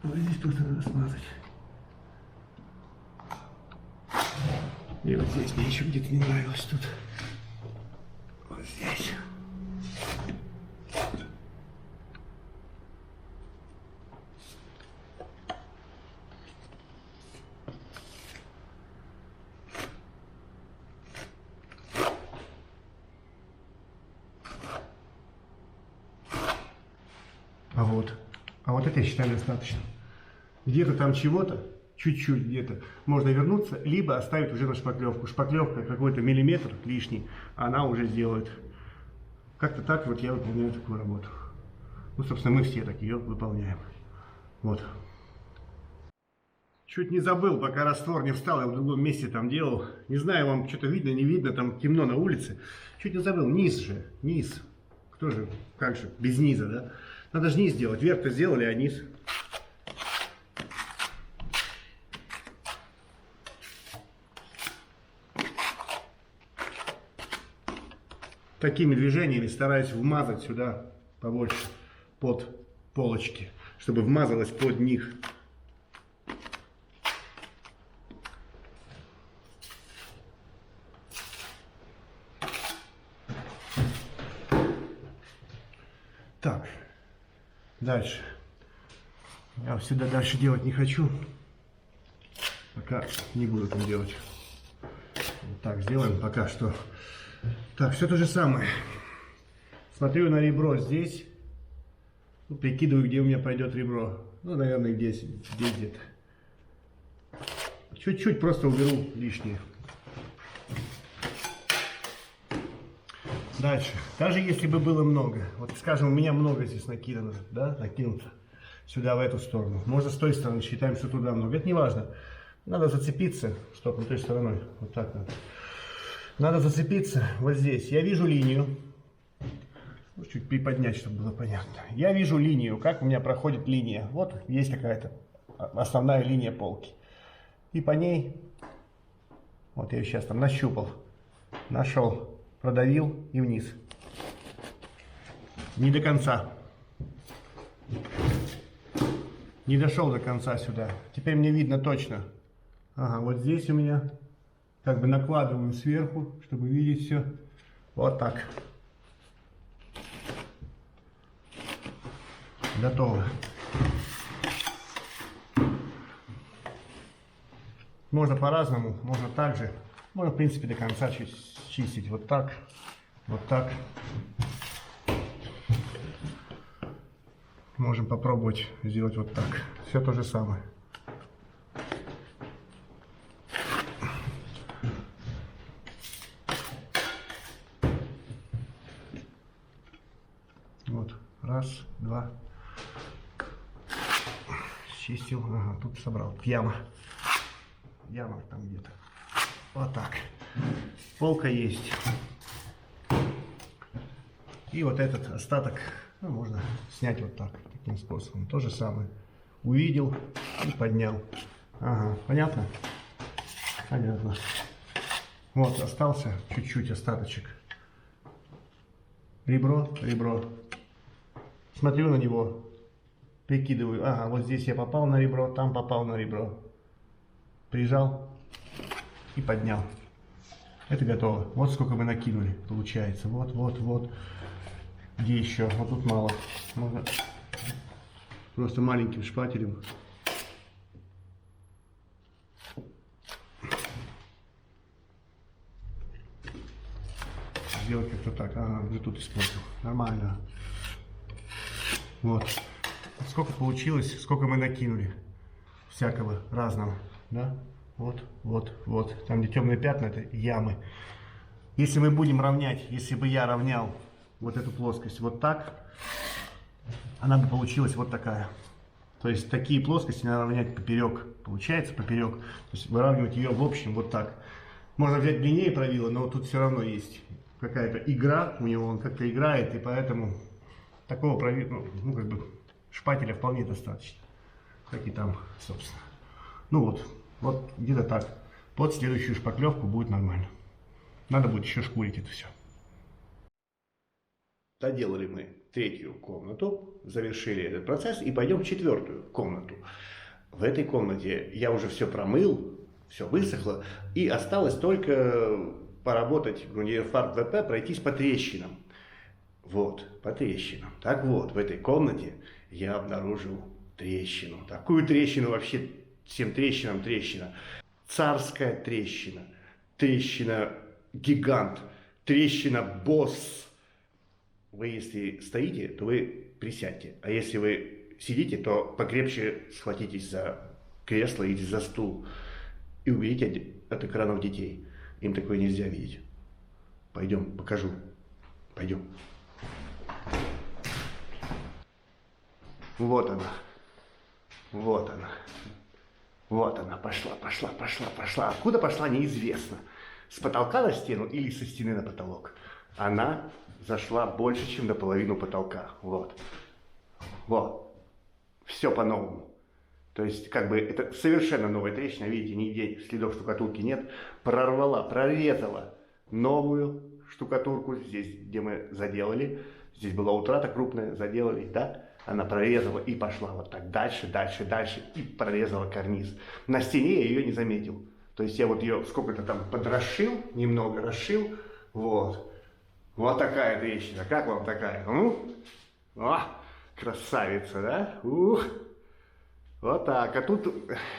Вот здесь просто надо смазать. И вот здесь мне еще где-то не нравилось тут. Вот здесь. А вот это я считаю достаточно. Где-то там чего-то, чуть-чуть где-то, можно вернуться, либо оставить уже на шпаклевку. Шпаклевка какой-то миллиметр лишний, она уже сделает. Как-то так вот я выполняю такую работу. Ну, собственно, мы все так ее выполняем. Вот. Чуть не забыл, пока раствор не встал, я в другом месте там делал. Не знаю, вам что-то видно, не видно, там темно на улице. Чуть не забыл, низ же, низ. Кто же, как же, без низа, да? Надо же низ делать. Верх-то сделали, а низ. Такими движениями стараюсь вмазать сюда побольше под полочки, чтобы вмазалось под них. Так, дальше. Я сюда дальше делать не хочу. Пока не буду там делать. Вот так сделаем пока что. Так, все то же самое. Смотрю на ребро здесь. Ну, прикидываю, где у меня пойдет ребро. Ну, наверное, здесь где-то. Чуть-чуть просто уберу лишнее. Дальше. Даже если бы было много. Вот, скажем, у меня много здесь накидано, да, накинуто. Сюда, в эту сторону. Можно с той стороны, считаем, что туда много. Это не важно. Надо зацепиться. Стоп, не той стороной. Вот так надо. Надо зацепиться вот здесь. Я вижу линию. Чуть приподнять, чтобы было понятно. Я вижу линию, как у меня проходит линия. Вот есть какая-то основная линия полки. И по ней, вот я сейчас там нащупал, нашел, продавил и вниз. Не до конца. Не дошел до конца сюда. Теперь мне видно точно. Ага, вот здесь у меня как бы накладываю сверху, чтобы видеть все. Вот так. Готово. Можно по-разному, можно так же. Можно, в принципе, до конца чистить. Вот так, вот так. Можем попробовать сделать вот так. Все то же самое. Вот, раз, два. Чистил, ага, тут собрал. Яма. Яма там где-то. Вот так. Полка есть. И вот этот остаток, ну, можно снять вот так, таким способом. То же самое. Увидел и поднял. Ага, понятно? Понятно. Вот, остался чуть-чуть остаточек. Ребро, ребро. Смотрю на него. Прикидываю. Ага, вот здесь я попал на ребро, там попал на ребро. Прижал и поднял. Это готово. Вот сколько мы накинули, получается. Вот, вот, вот. Где еще? Вот тут мало. Можно просто маленьким шпателем. Сделать как-то так. Ага, уже тут испортил. Нормально. Вот. Сколько получилось, сколько мы накинули. Всякого разного. Да? Вот, вот, вот. Там, где темные пятна, это ямы. Если мы будем равнять, если бы я равнял вот эту плоскость вот так, она бы получилась вот такая. То есть такие плоскости надо равнять поперек. Получается поперек. То есть выравнивать ее в общем вот так. Можно взять длиннее правило, но тут все равно есть какая-то игра у него, он как-то играет, и поэтому такого правила, ну как бы шпателя вполне достаточно. Как и там, собственно. Ну вот где-то так. Под следующую шпаклевку будет нормально. Надо будет еще шкурить это все. Доделали мы третью комнату, завершили этот процесс и пойдем в четвертую комнату. В этой комнате я уже все промыл, все высохло, и осталось только поработать в Грундиерфарб ВП, пройтись по трещинам. Вот, по трещинам. Так вот, в этой комнате я обнаружил трещину. Такую трещину, вообще всем трещинам трещина. Царская трещина, трещина гигант, трещина босс. Вы если стоите, то вы присядьте, а если вы сидите, то покрепче схватитесь за кресло или за стул и уберите от экранов детей. Им такое нельзя видеть. Пойдем, покажу. Пойдем. Вот она. Вот она. Вот она. Пошла, пошла, пошла, пошла. Откуда пошла, неизвестно. С потолка на стену или со стены на потолок. Она зашла больше, чем наполовину потолка. Вот. Вот. Все по-новому. То есть, как бы, это совершенно новая трещина. Видите, нигде следов штукатурки нет. Прорвала, прорезала новую штукатурку. Здесь, где мы заделали. Здесь была утрата крупная, заделали, да? Она прорезала и пошла вот так дальше, дальше, дальше. И прорезала карниз. На стене я ее не заметил. То есть, я вот ее сколько-то там подрошил, немного расшил. Вот. Вот такая трещина. Как вам такая? О, красавица, да? Ух. Вот так. А тут,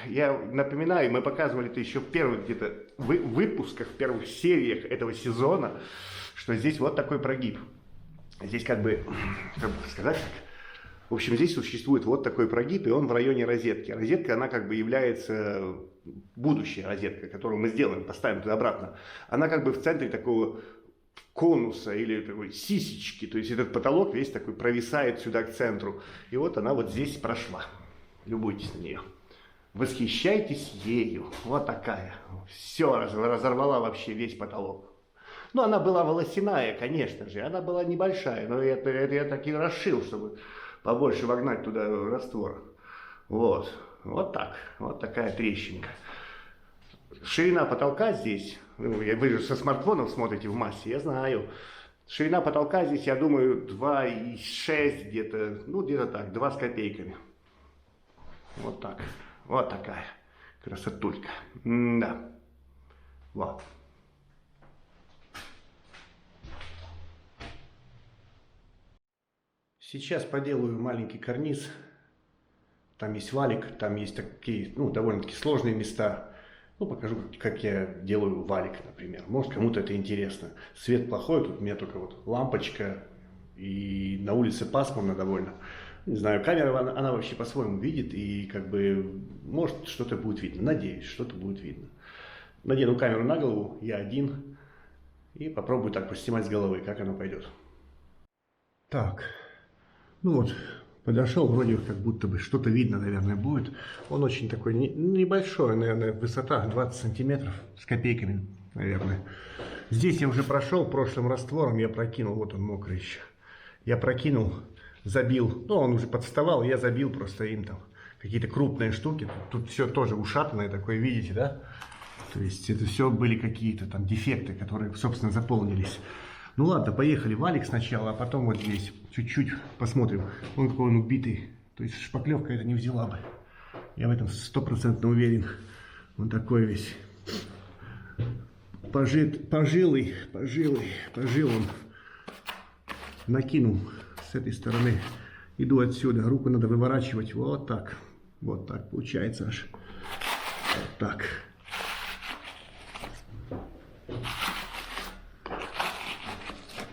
я напоминаю, мы показывали это еще в первых где-то выпусках, в первых сериях этого сезона, что здесь вот такой прогиб. Здесь как бы сказать так. В общем, здесь существует вот такой прогиб, и он в районе розетки. Розетка, она как бы является будущая розетка, которую мы сделаем, поставим туда обратно. Она как бы в центре такого конуса или такой сисечки, то есть этот потолок весь такой провисает сюда к центру. И вот она вот здесь прошла. Любуйтесь на нее. Восхищайтесь ею. Вот такая. Все, разорвала вообще весь потолок. Ну, она была волосяная, конечно же. Она была небольшая, но это я так и расшил, чтобы побольше вогнать туда раствор. Вот. Вот так. Вот такая трещинка. Ширина потолка здесь, вы же со смартфонов смотрите в массе, я знаю. Ширина потолка здесь, я думаю, 2,6 где-то, ну где-то так, 2 с копейками. Вот так, вот такая красотулька. Да, вот. Сейчас поделаю маленький карниз. Там есть валик, там есть такие, ну, довольно-таки сложные места. Ну, покажу, как я делаю валик, например. Может, кому-то это интересно. Свет плохой, тут у меня только вот лампочка, и на улице пасмурно довольно. Не знаю, камера, она вообще по-своему видит, и как бы, может, что-то будет видно. Надеюсь, что-то будет видно. Надену камеру на голову, я один, и попробую так поснимать с головы, как оно пойдет. Так, ну вот. Подошел, вроде как будто бы что-то видно, наверное, будет. Он очень такой небольшой, наверное, высота 20 сантиметров с копейками, наверное. Здесь я уже прошел прошлым раствором, я прокинул, вот он мокрый еще. Я прокинул, забил, ну он уже подставал, я забил просто им там какие-то крупные штуки. Тут все тоже ушатанное такое, видите, да? То есть это все были какие-то там дефекты, которые, собственно, заполнились. Ну ладно, поехали. Валик сначала, а потом вот здесь. Чуть-чуть посмотрим. Он какой он убитый. То есть шпаклевка это не взяла бы. Я в этом 100% уверен. Он такой весь. Пожил он. накинул с этой стороны. Иду отсюда. Руку надо выворачивать. Вот так. Вот так получается аж. Вот так.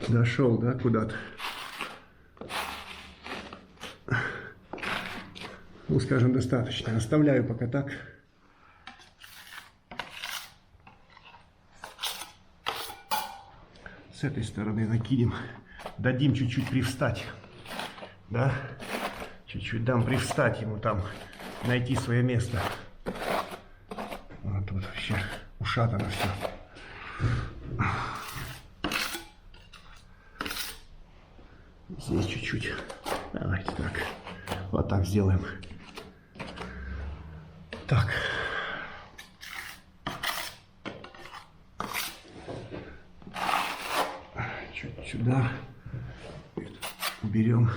Дошел, да, куда-то. Ну, скажем, достаточно. Оставляю пока так. С этой стороны накинем. Дадим чуть-чуть привстать. Да? Чуть-чуть дам привстать ему там. Найти свое место. Вот тут вообще ушатано все. Здесь чуть-чуть. Давайте так. Вот так сделаем. Так. Чуть сюда. Уберем.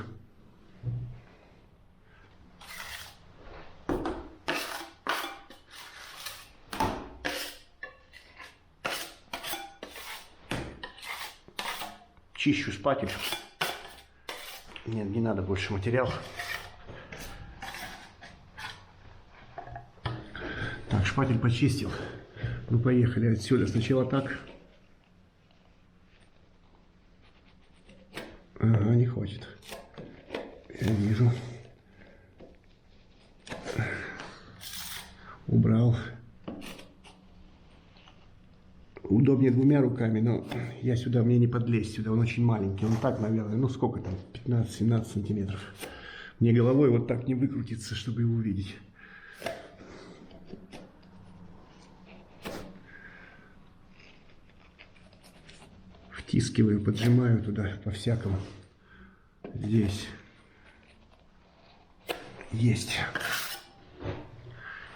Чищу шпатель. Нет, не надо больше материала. Так, шпатель почистил. Ну, поехали отсюда. Сначала так. Ага, не хочет. Я вижу. Убрал. Удобнее двумя руками, но я сюда, мне не подлезть сюда, он очень маленький. Он так, наверное, ну сколько там, 15-17 сантиметров. Мне головой вот так не выкрутиться, чтобы его увидеть. Втискиваю, поджимаю туда по-всякому. Здесь. Есть.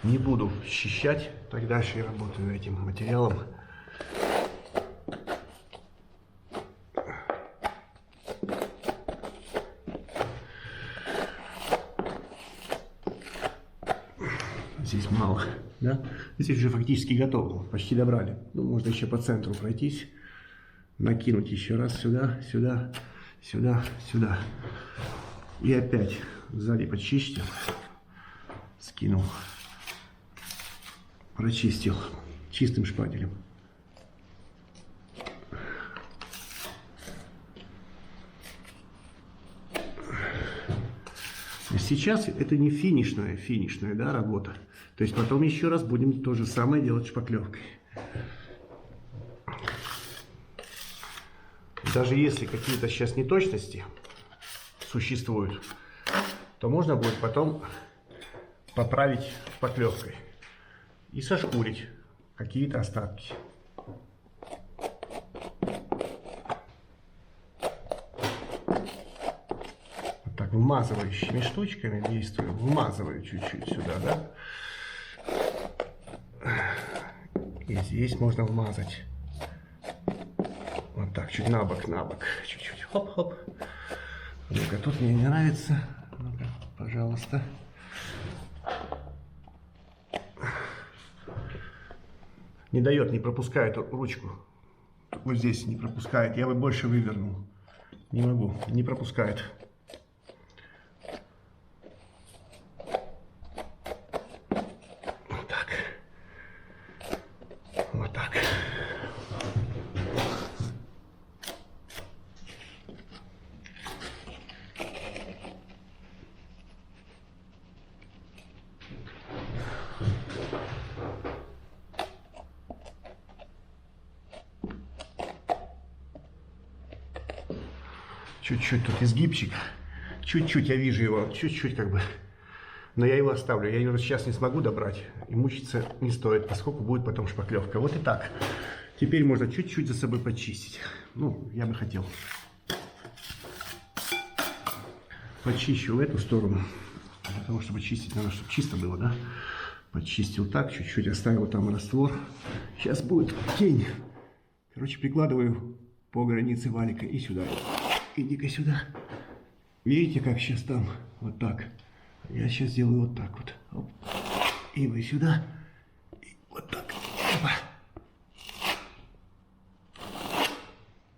Не буду счищать, так дальше я работаю этим материалом. Здесь мало, да? Здесь уже фактически готово, почти добрали. Ну, можно еще по центру пройтись, накинуть еще раз сюда, сюда, сюда, сюда. И опять сзади почистил, скинул, прочистил чистым шпателем. Сейчас это не финишная, да, работа. То есть потом еще раз будем то же самое делать шпаклевкой. Даже если какие-то сейчас неточности существуют, то можно будет потом поправить шпаклевкой и сошкурить какие-то остатки. Так, вмазывающими штучками действую. Вмазываю чуть-чуть сюда, да? И здесь можно вмазать. Вот так, чуть на бок, чуть-чуть. Хоп-хоп. Ну-ка, тут мне не нравится. Ну-ка, пожалуйста. Не дает, не пропускает ручку. Вот здесь не пропускает. Я бы больше вывернул. Не могу, не пропускает. Вот так. Вот так. Чуть-чуть тут изгибчик. Чуть-чуть я вижу его. Чуть-чуть как бы. Но я его оставлю. Я его сейчас не смогу добрать. И мучиться не стоит, поскольку будет потом шпаклевка. Вот и так. Теперь можно чуть-чуть за собой почистить. Ну, я бы хотел. Почищу в эту сторону. Для того, чтобы чистить, надо, чтобы чисто было, да? Почистил так, чуть-чуть оставил там раствор. Сейчас будет тень. Короче, прикладываю по границе валика и сюда. Иди-ка сюда. Видите, как сейчас там? Вот так. Я сейчас сделаю вот так вот. Оп. И вы сюда. И вот так. Опа.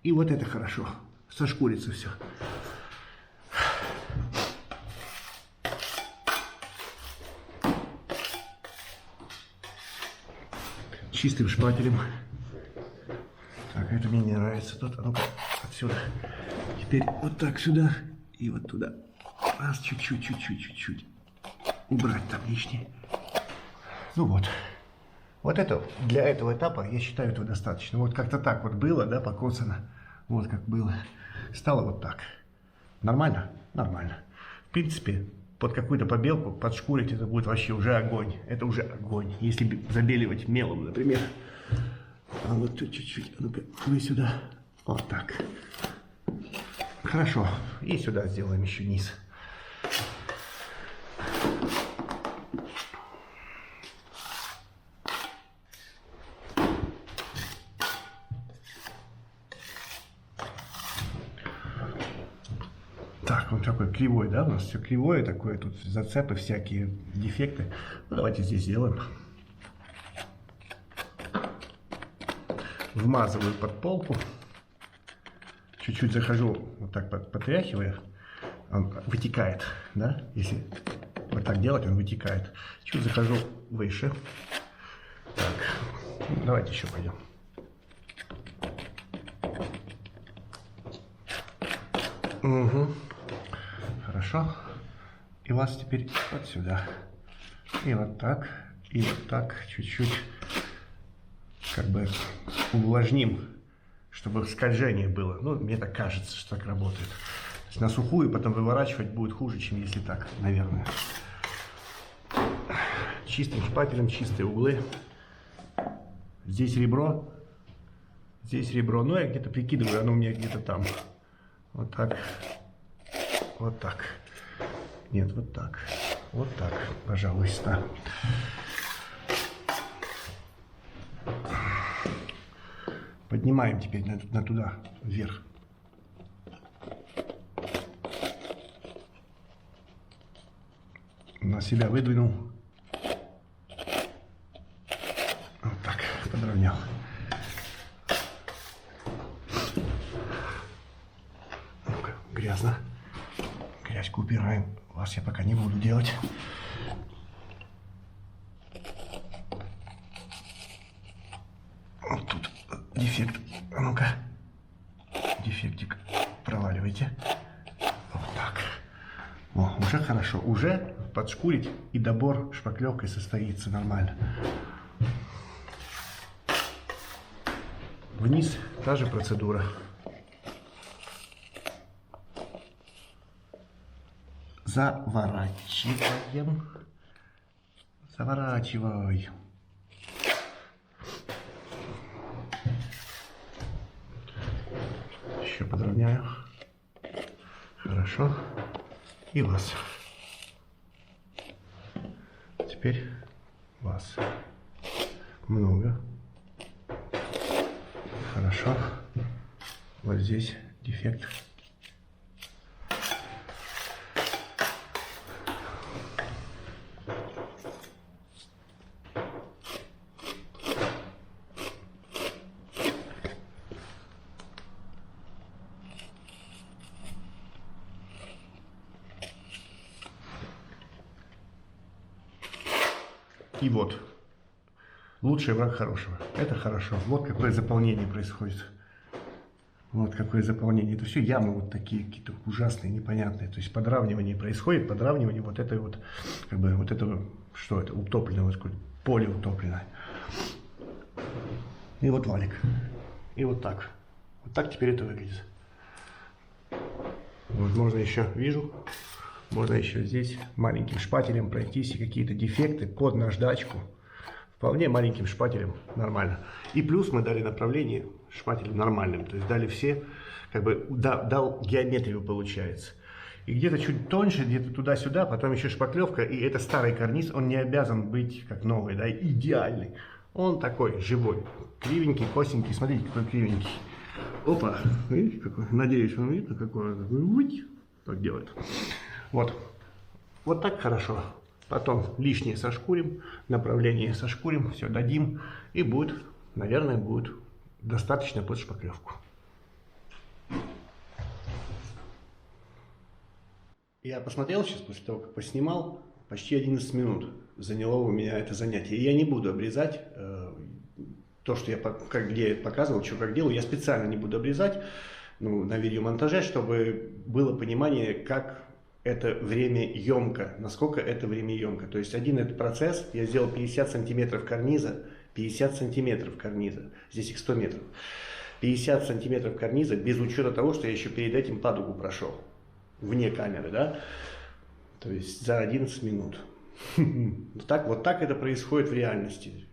И вот это хорошо. сошкурится все. Чистым шпателем. Так, это мне не нравится. Тут, а ну-ка, отсюда. Теперь вот так сюда и вот туда. Раз, чуть-чуть. Убрать там лишнее. Ну вот. Вот это, для этого этапа, я считаю, этого достаточно. Вот как-то так вот было, да, покоцано. Вот как было. Стало вот так. Нормально? Нормально. В принципе, под какую-то побелку подшкурить, это будет вообще уже огонь. Это уже огонь. Если забеливать мелом, например. А вот тут чуть-чуть. Ну-ка, вы сюда. Вот так. Хорошо. И сюда сделаем еще низ. Так, он такой кривой, да? У нас все кривое такое. Тут зацепы, всякие дефекты. Ну, давайте здесь сделаем. Вмазываю под полку. Чуть-чуть захожу, вот так потряхивая. Он вытекает, да? Если вот так делать, он вытекает. Чуть захожу выше. Так, давайте еще пойдем. Угу. Хорошо. И вас теперь вот сюда. И вот так. И вот так чуть-чуть как бы увлажним, чтобы скольжение было. Ну, мне так кажется, что так работает. То есть на сухую потом выворачивать будет хуже, чем если так, наверное. Чистым шпателем, чистые углы. Здесь ребро. Здесь ребро. Ну, я где-то прикидываю, оно у меня где-то там. Вот так. Вот так. Нет, вот так. Вот так, пожалуйста. Поднимаем теперь на туда, вверх. На себя выдвинул. Вот так, подровнял. Ну-ка, грязно. Грязьку убираем. Вас я пока не буду делать. Вот тут дефект. А ну-ка. Дефектик. Проваливайте. Вот так. О, уже хорошо. Уже подшкурить и добор шпаклевкой состоится нормально. Вниз та же процедура. Заворачиваем. Заворачивай. Еще подровняю. Хорошо. И вас. Теперь вас. Много. Хорошо. Вот здесь дефект. И вот, лучший враг хорошего. Это хорошо. Вот какое заполнение происходит. Вот какое заполнение. Это все ямы вот такие, какие-то ужасные, непонятные. То есть подравнивание происходит, подравнивание вот этой вот, как бы вот этого, что это, утопленное, вот поле утопленное. И вот валик. И вот так. Вот так теперь это выглядит. Вот, можно еще, вижу, можно еще здесь маленьким шпателем пройтись и какие-то дефекты под наждачку. Вполне маленьким шпателем нормально. И плюс мы дали направление шпателем нормальным. То есть дали все, как бы дал геометрию, получается. И где-то чуть тоньше, где-то туда-сюда, потом еще шпаклевка. И это старый карниз, он не обязан быть как новый, да, идеальный. Он такой живой, кривенький, косенький. Смотрите, какой кривенький. Опа, видите, какой? Надеюсь, вам видно, какой он. Так делает. Вот. Вот так хорошо. Потом лишнее сошкурим, направление сошкурим, все дадим. И будет, наверное, будет достаточно под шпаклевку. Я посмотрел сейчас, после того, как поснимал, почти 11 минут заняло у меня это занятие. И я не буду обрезать то, что я где я показывал, что как делаю. Я специально не буду обрезать на видеомонтаже, чтобы было понимание, как это время емко, насколько это время емко. То есть один этот процесс, я сделал 50 сантиметров карниза, 50 сантиметров карниза, здесь их 100 метров. 50 сантиметров карниза, без учета того, что я еще перед этим падугу прошел, вне камеры, да, то есть за 11 минут. Вот так это происходит в реальности.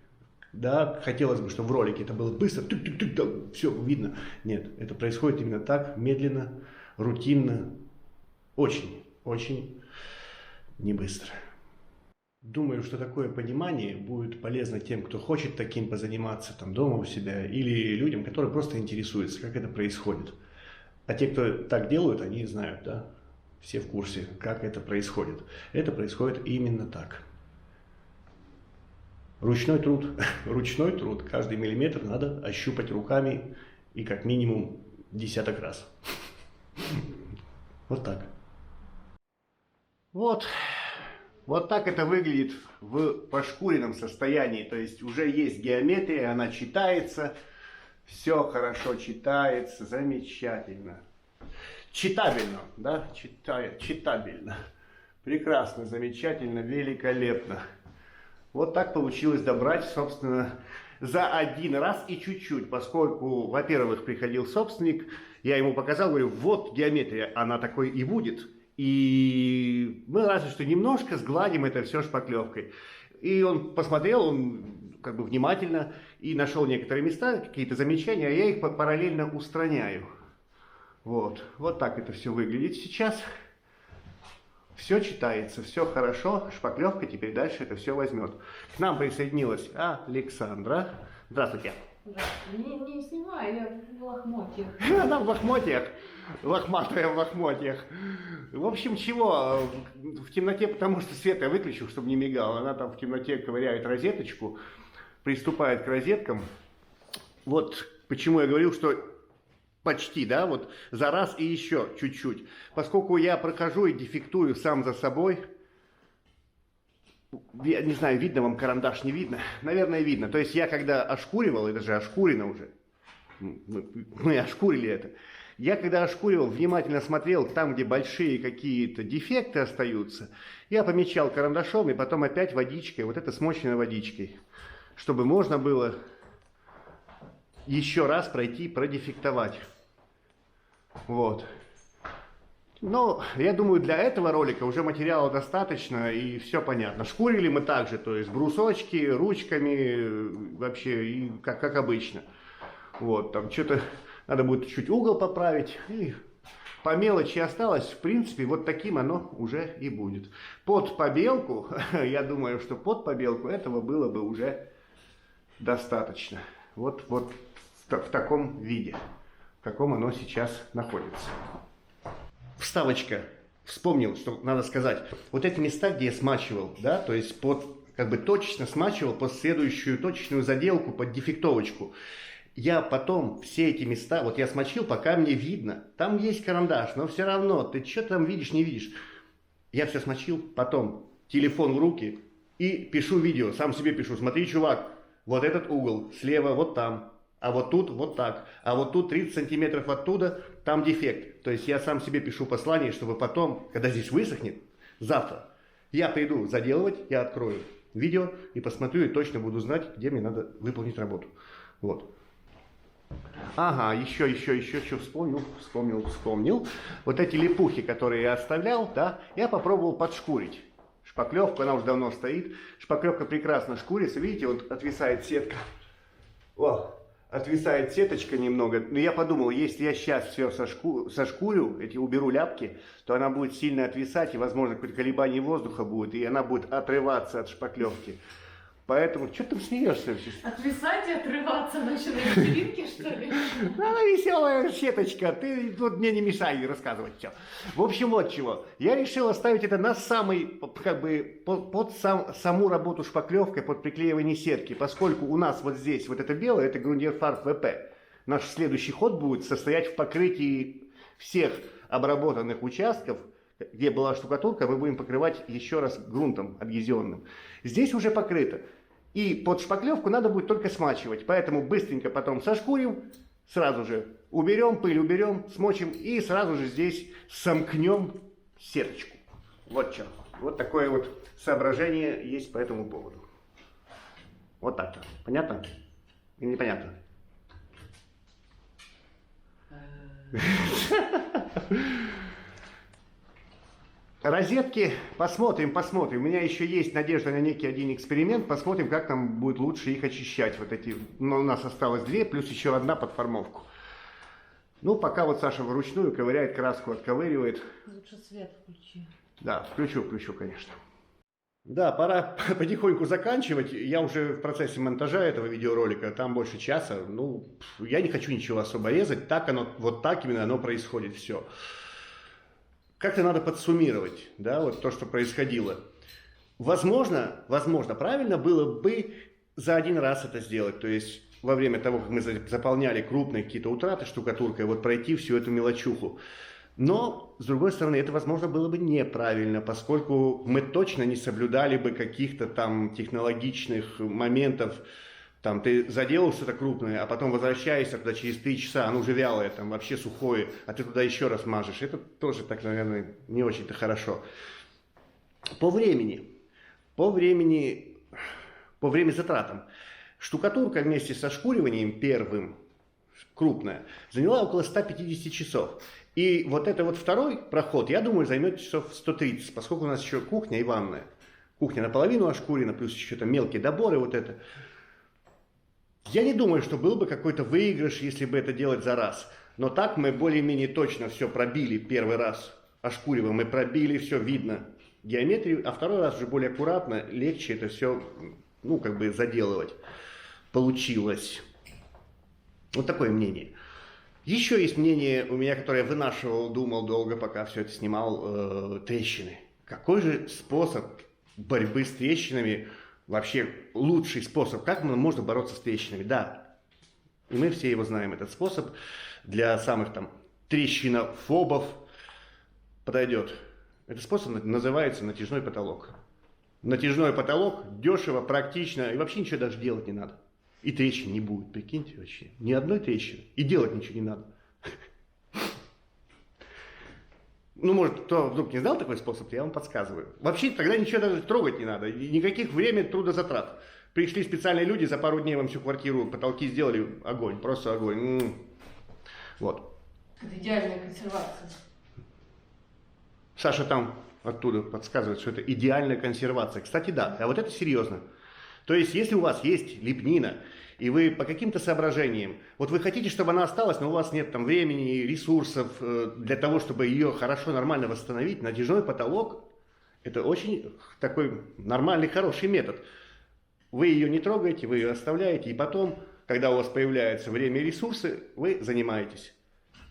Да, хотелось бы, чтобы в ролике это было быстро, все видно. Нет, это происходит именно так, медленно, рутинно, очень, очень не быстро. Думаю, что такое понимание будет полезно тем, кто хочет таким позаниматься там дома у себя, или людям, которые просто интересуются, как это происходит. А те, кто так делают, они знают, да, все в курсе, как это происходит. Это происходит именно так. Ручной труд, ручной труд. Каждый миллиметр надо ощупать руками и как минимум десяток раз. Вот так. Вот так это выглядит в пошкуренном состоянии. То есть уже есть геометрия, она читается. Все хорошо читается, замечательно. Читабельно, да? Читабельно. Прекрасно, замечательно, великолепно. Вот так получилось добрать, собственно, за один раз и чуть-чуть, поскольку, во-первых, приходил собственник, я ему показал, говорю, вот геометрия, она такой и будет. И мы разве что немножко сгладим это все шпаклевкой. И он посмотрел, он как бы внимательно, и нашел некоторые места, какие-то замечания, а я их параллельно устраняю. Вот так это все выглядит сейчас. Все читается, все хорошо, шпаклевка теперь дальше это все возьмет. К нам присоединилась Александра. Здравствуйте. Не снимай, я в лохмотьях. Она в лохмотьях, лохматая в лохмотьях. В общем, чего, в темноте, потому что свет я выключил, чтобы не мигал. Она там в темноте ковыряет розеточку, приступает к розеткам. Вот почему я говорил, что почти, да, вот за раз и еще чуть-чуть. Поскольку я прохожу и дефектую сам за собой, я не знаю, видно вам карандаш, не видно? Наверное, видно. То есть я когда ошкуривал, это же ошкурено уже, мы ошкурили это. Я когда ошкуривал, внимательно смотрел там, где большие какие-то дефекты остаются, я помечал карандашом и потом опять водичкой, вот это смоченной водичкой, чтобы можно было еще раз пройти, продефектовать. Вот. Но я думаю, для этого ролика уже материала достаточно и все понятно. Шкурили мы также, то есть брусочки, ручками, вообще, и как обычно. Вот, там что-то надо будет чуть угол поправить. И по мелочи осталось, в принципе, вот таким оно уже и будет. Под побелку, я думаю, что под побелку этого было бы уже достаточно. Вот в таком виде, в каком оно сейчас находится. Вставочка. Вспомнил, что надо сказать. Вот эти места, где я смачивал, да, то есть как бы точечно смачивал под следующую точечную заделку, под дефектовочку. Я потом все эти места, вот я смочил, пока мне видно. Там есть карандаш, но все равно, ты что там видишь, не видишь. Я все смочил, потом телефон в руки и пишу видео, сам себе пишу. Смотри, чувак, вот этот угол слева, вот там. А вот тут вот так. А вот тут 30 сантиметров оттуда, там дефект. То есть я сам себе пишу послание, чтобы потом, когда здесь высохнет, завтра, я приду заделывать, я открою видео и посмотрю, и точно буду знать, где мне надо выполнить работу. Вот. Ага, еще, что вспомнил. Вот эти липухи, которые я оставлял, да, я попробовал подшкурить. Шпаклевку, она уже давно стоит. Шпаклевка прекрасно шкурится. Видите, вот отвисает сетка. О, отвисает сеточка немного. Но я подумал, если я сейчас все сошкурю, уберу ляпки, то она будет сильно отвисать, и, возможно, какое-то колебание воздуха будет, и она будет отрываться от шпаклевки. Поэтому, что ты там смеешься? Отвисать и отрываться начали вечеринки, что ли? Она веселая сеточка, ты тут мне не мешай рассказывать все. В общем, вот чего. Я решил оставить это на самый, как бы, под саму работу шпаклевкой, под приклеивание сетки, поскольку у нас вот здесь, вот это белое, это Grundierfarbe VP. Наш следующий ход будет состоять в покрытии всех обработанных участков где была штукатурка, мы будем покрывать еще раз грунтом адгезионным. Здесь уже покрыто. И под шпаклевку надо будет только смачивать. Поэтому быстренько потом сошкурим, сразу же уберем, пыль уберем, смочим и сразу же здесь сомкнем сеточку. Вот что. Вот такое вот соображение есть по этому поводу. Вот так-то. Понятно? Или непонятно? Розетки, посмотрим. У меня еще есть надежда на некий один эксперимент. Посмотрим, как нам будет лучше их очищать. Вот эти, ну, у нас осталось 2, плюс еще одна под формовку. Ну, пока вот Саша вручную ковыряет краску, отковыривает. Лучше свет включи. Да, включу, конечно. Да, пора потихоньку заканчивать. Я уже в процессе монтажа этого видеоролика, там больше часа. Ну, я не хочу ничего особо резать. Так оно, вот так именно оно происходит все. Как-то надо подсуммировать, да, вот то, что происходило. Возможно, правильно было бы за один раз это сделать. То есть во время того, как мы заполняли крупные какие-то утраты штукатуркой, вот пройти всю эту мелочуху. Но, с другой стороны, это, возможно, было бы неправильно, поскольку мы точно не соблюдали бы каких-то там технологичных моментов. Там ты заделал что-то крупное, а потом возвращаешься туда через 3 часа, оно уже вялое, там вообще сухое, а ты туда еще раз мажешь. Это тоже так, наверное, не очень-то хорошо. По времени затратам. Штукатурка вместе со шкуриванием первым, крупная, заняла около 150 часов. И вот это вот второй проход, я думаю, займет часов 130, поскольку у нас еще кухня и ванная. Кухня наполовину ошкурена, плюс еще там мелкие доборы, вот это. Я не думаю, что был бы какой-то выигрыш, если бы это делать за раз. Но так мы более-менее точно все пробили первый раз. Ошкуриваем, мы пробили, все видно геометрию, а второй раз уже более аккуратно, легче это все, ну, как бы заделывать. Получилось. Вот такое мнение. Еще есть мнение у меня, которое я вынашивал, думал долго, пока все это снимал, трещины. Какой же способ борьбы с трещинами? Вообще лучший способ, как можно бороться с трещинами. Да, и мы все его знаем, этот способ для самых там трещинофобов подойдет. Этот способ называется натяжной потолок. Натяжной потолок, дешево, практично, и вообще ничего даже делать не надо. И трещин не будет, прикиньте вообще. Ни одной трещины. И делать ничего не надо. Ну, может, кто вдруг не знал такой способ, я вам подсказываю. Вообще, тогда ничего даже трогать не надо. Никаких времени, трудозатрат. Пришли специальные люди, за пару дней вам всю квартиру, потолки сделали, огонь, просто огонь. Вот. Это идеальная консервация. Саша там оттуда подсказывает, что это идеальная консервация. Кстати, да, а вот это серьезно. То есть, если у вас есть лепнина, и вы по каким-то соображениям, вот вы хотите, чтобы она осталась, но у вас нет там времени, ресурсов для того, чтобы ее хорошо, нормально восстановить, натяжной потолок – это очень такой нормальный, хороший метод. Вы ее не трогаете, вы ее оставляете, и потом, когда у вас появляется время и ресурсы, вы занимаетесь.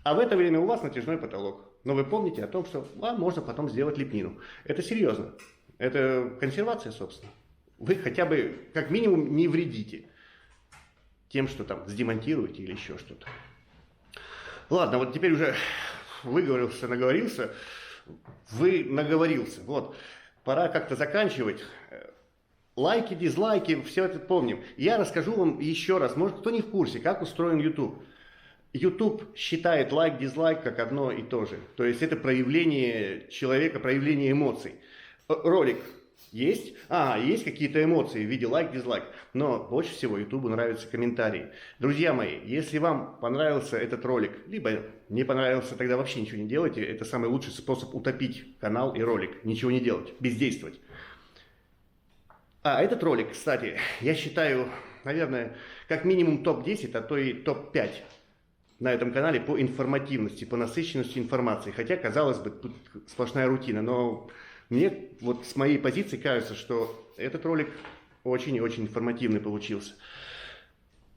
А в это время у вас натяжной потолок. Но вы помните о том, что вам можно потом сделать лепнину. Это серьезно. Это консервация, собственно. Вы хотя бы, как минимум, не вредите тем, что там сдемонтируете или еще что-то. Ладно, вот теперь уже выговорился, наговорился. Вы наговорился. Вот, пора как-то заканчивать. Лайки, дизлайки, все это помним. Я расскажу вам еще раз, может, кто не в курсе, как устроен YouTube. YouTube считает лайк, дизлайк как одно и то же. То есть это проявление человека, проявление эмоций. Ролик есть, есть какие-то эмоции в виде лайк, дизлайк, но больше всего YouTube нравятся комментарии. Друзья мои, если вам понравился этот ролик, либо не понравился, тогда вообще ничего не делайте. Это самый лучший способ утопить канал и ролик. Ничего не делать, бездействовать. Этот ролик, кстати, я считаю, наверное, как минимум топ-10, а то и топ-5 на этом канале по информативности, по насыщенности информации. Хотя, казалось бы, тут сплошная рутина, но мне вот с моей позиции кажется, что этот ролик очень и очень информативный получился.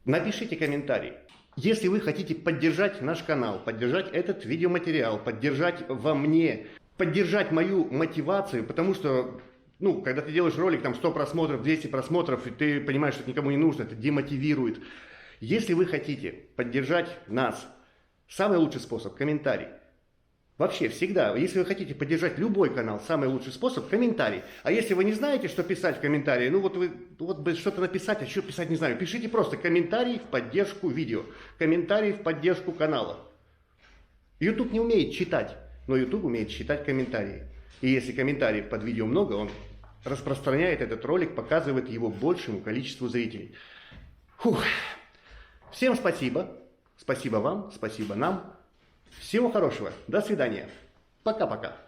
Напишите комментарий. Если вы хотите поддержать наш канал, поддержать этот видеоматериал, поддержать во мне, поддержать мою мотивацию, потому что, когда ты делаешь ролик, там 100 просмотров, 200 просмотров, и ты понимаешь, что это никому не нужно, это демотивирует. Если вы хотите поддержать нас, самый лучший способ – комментарий. Вообще, всегда, если вы хотите поддержать любой канал, самый лучший способ – комментарий. А если вы не знаете, что писать в комментарии, ну вот вы вот бы что-то написать, а что писать не знаю, пишите просто комментарий в поддержку видео, комментарий в поддержку канала. YouTube не умеет читать, но YouTube умеет читать комментарии. И если комментариев под видео много, он распространяет этот ролик, показывает его большему количеству зрителей. Фух. Всем спасибо. Спасибо вам, спасибо нам. Всего хорошего. До свидания. Пока-пока.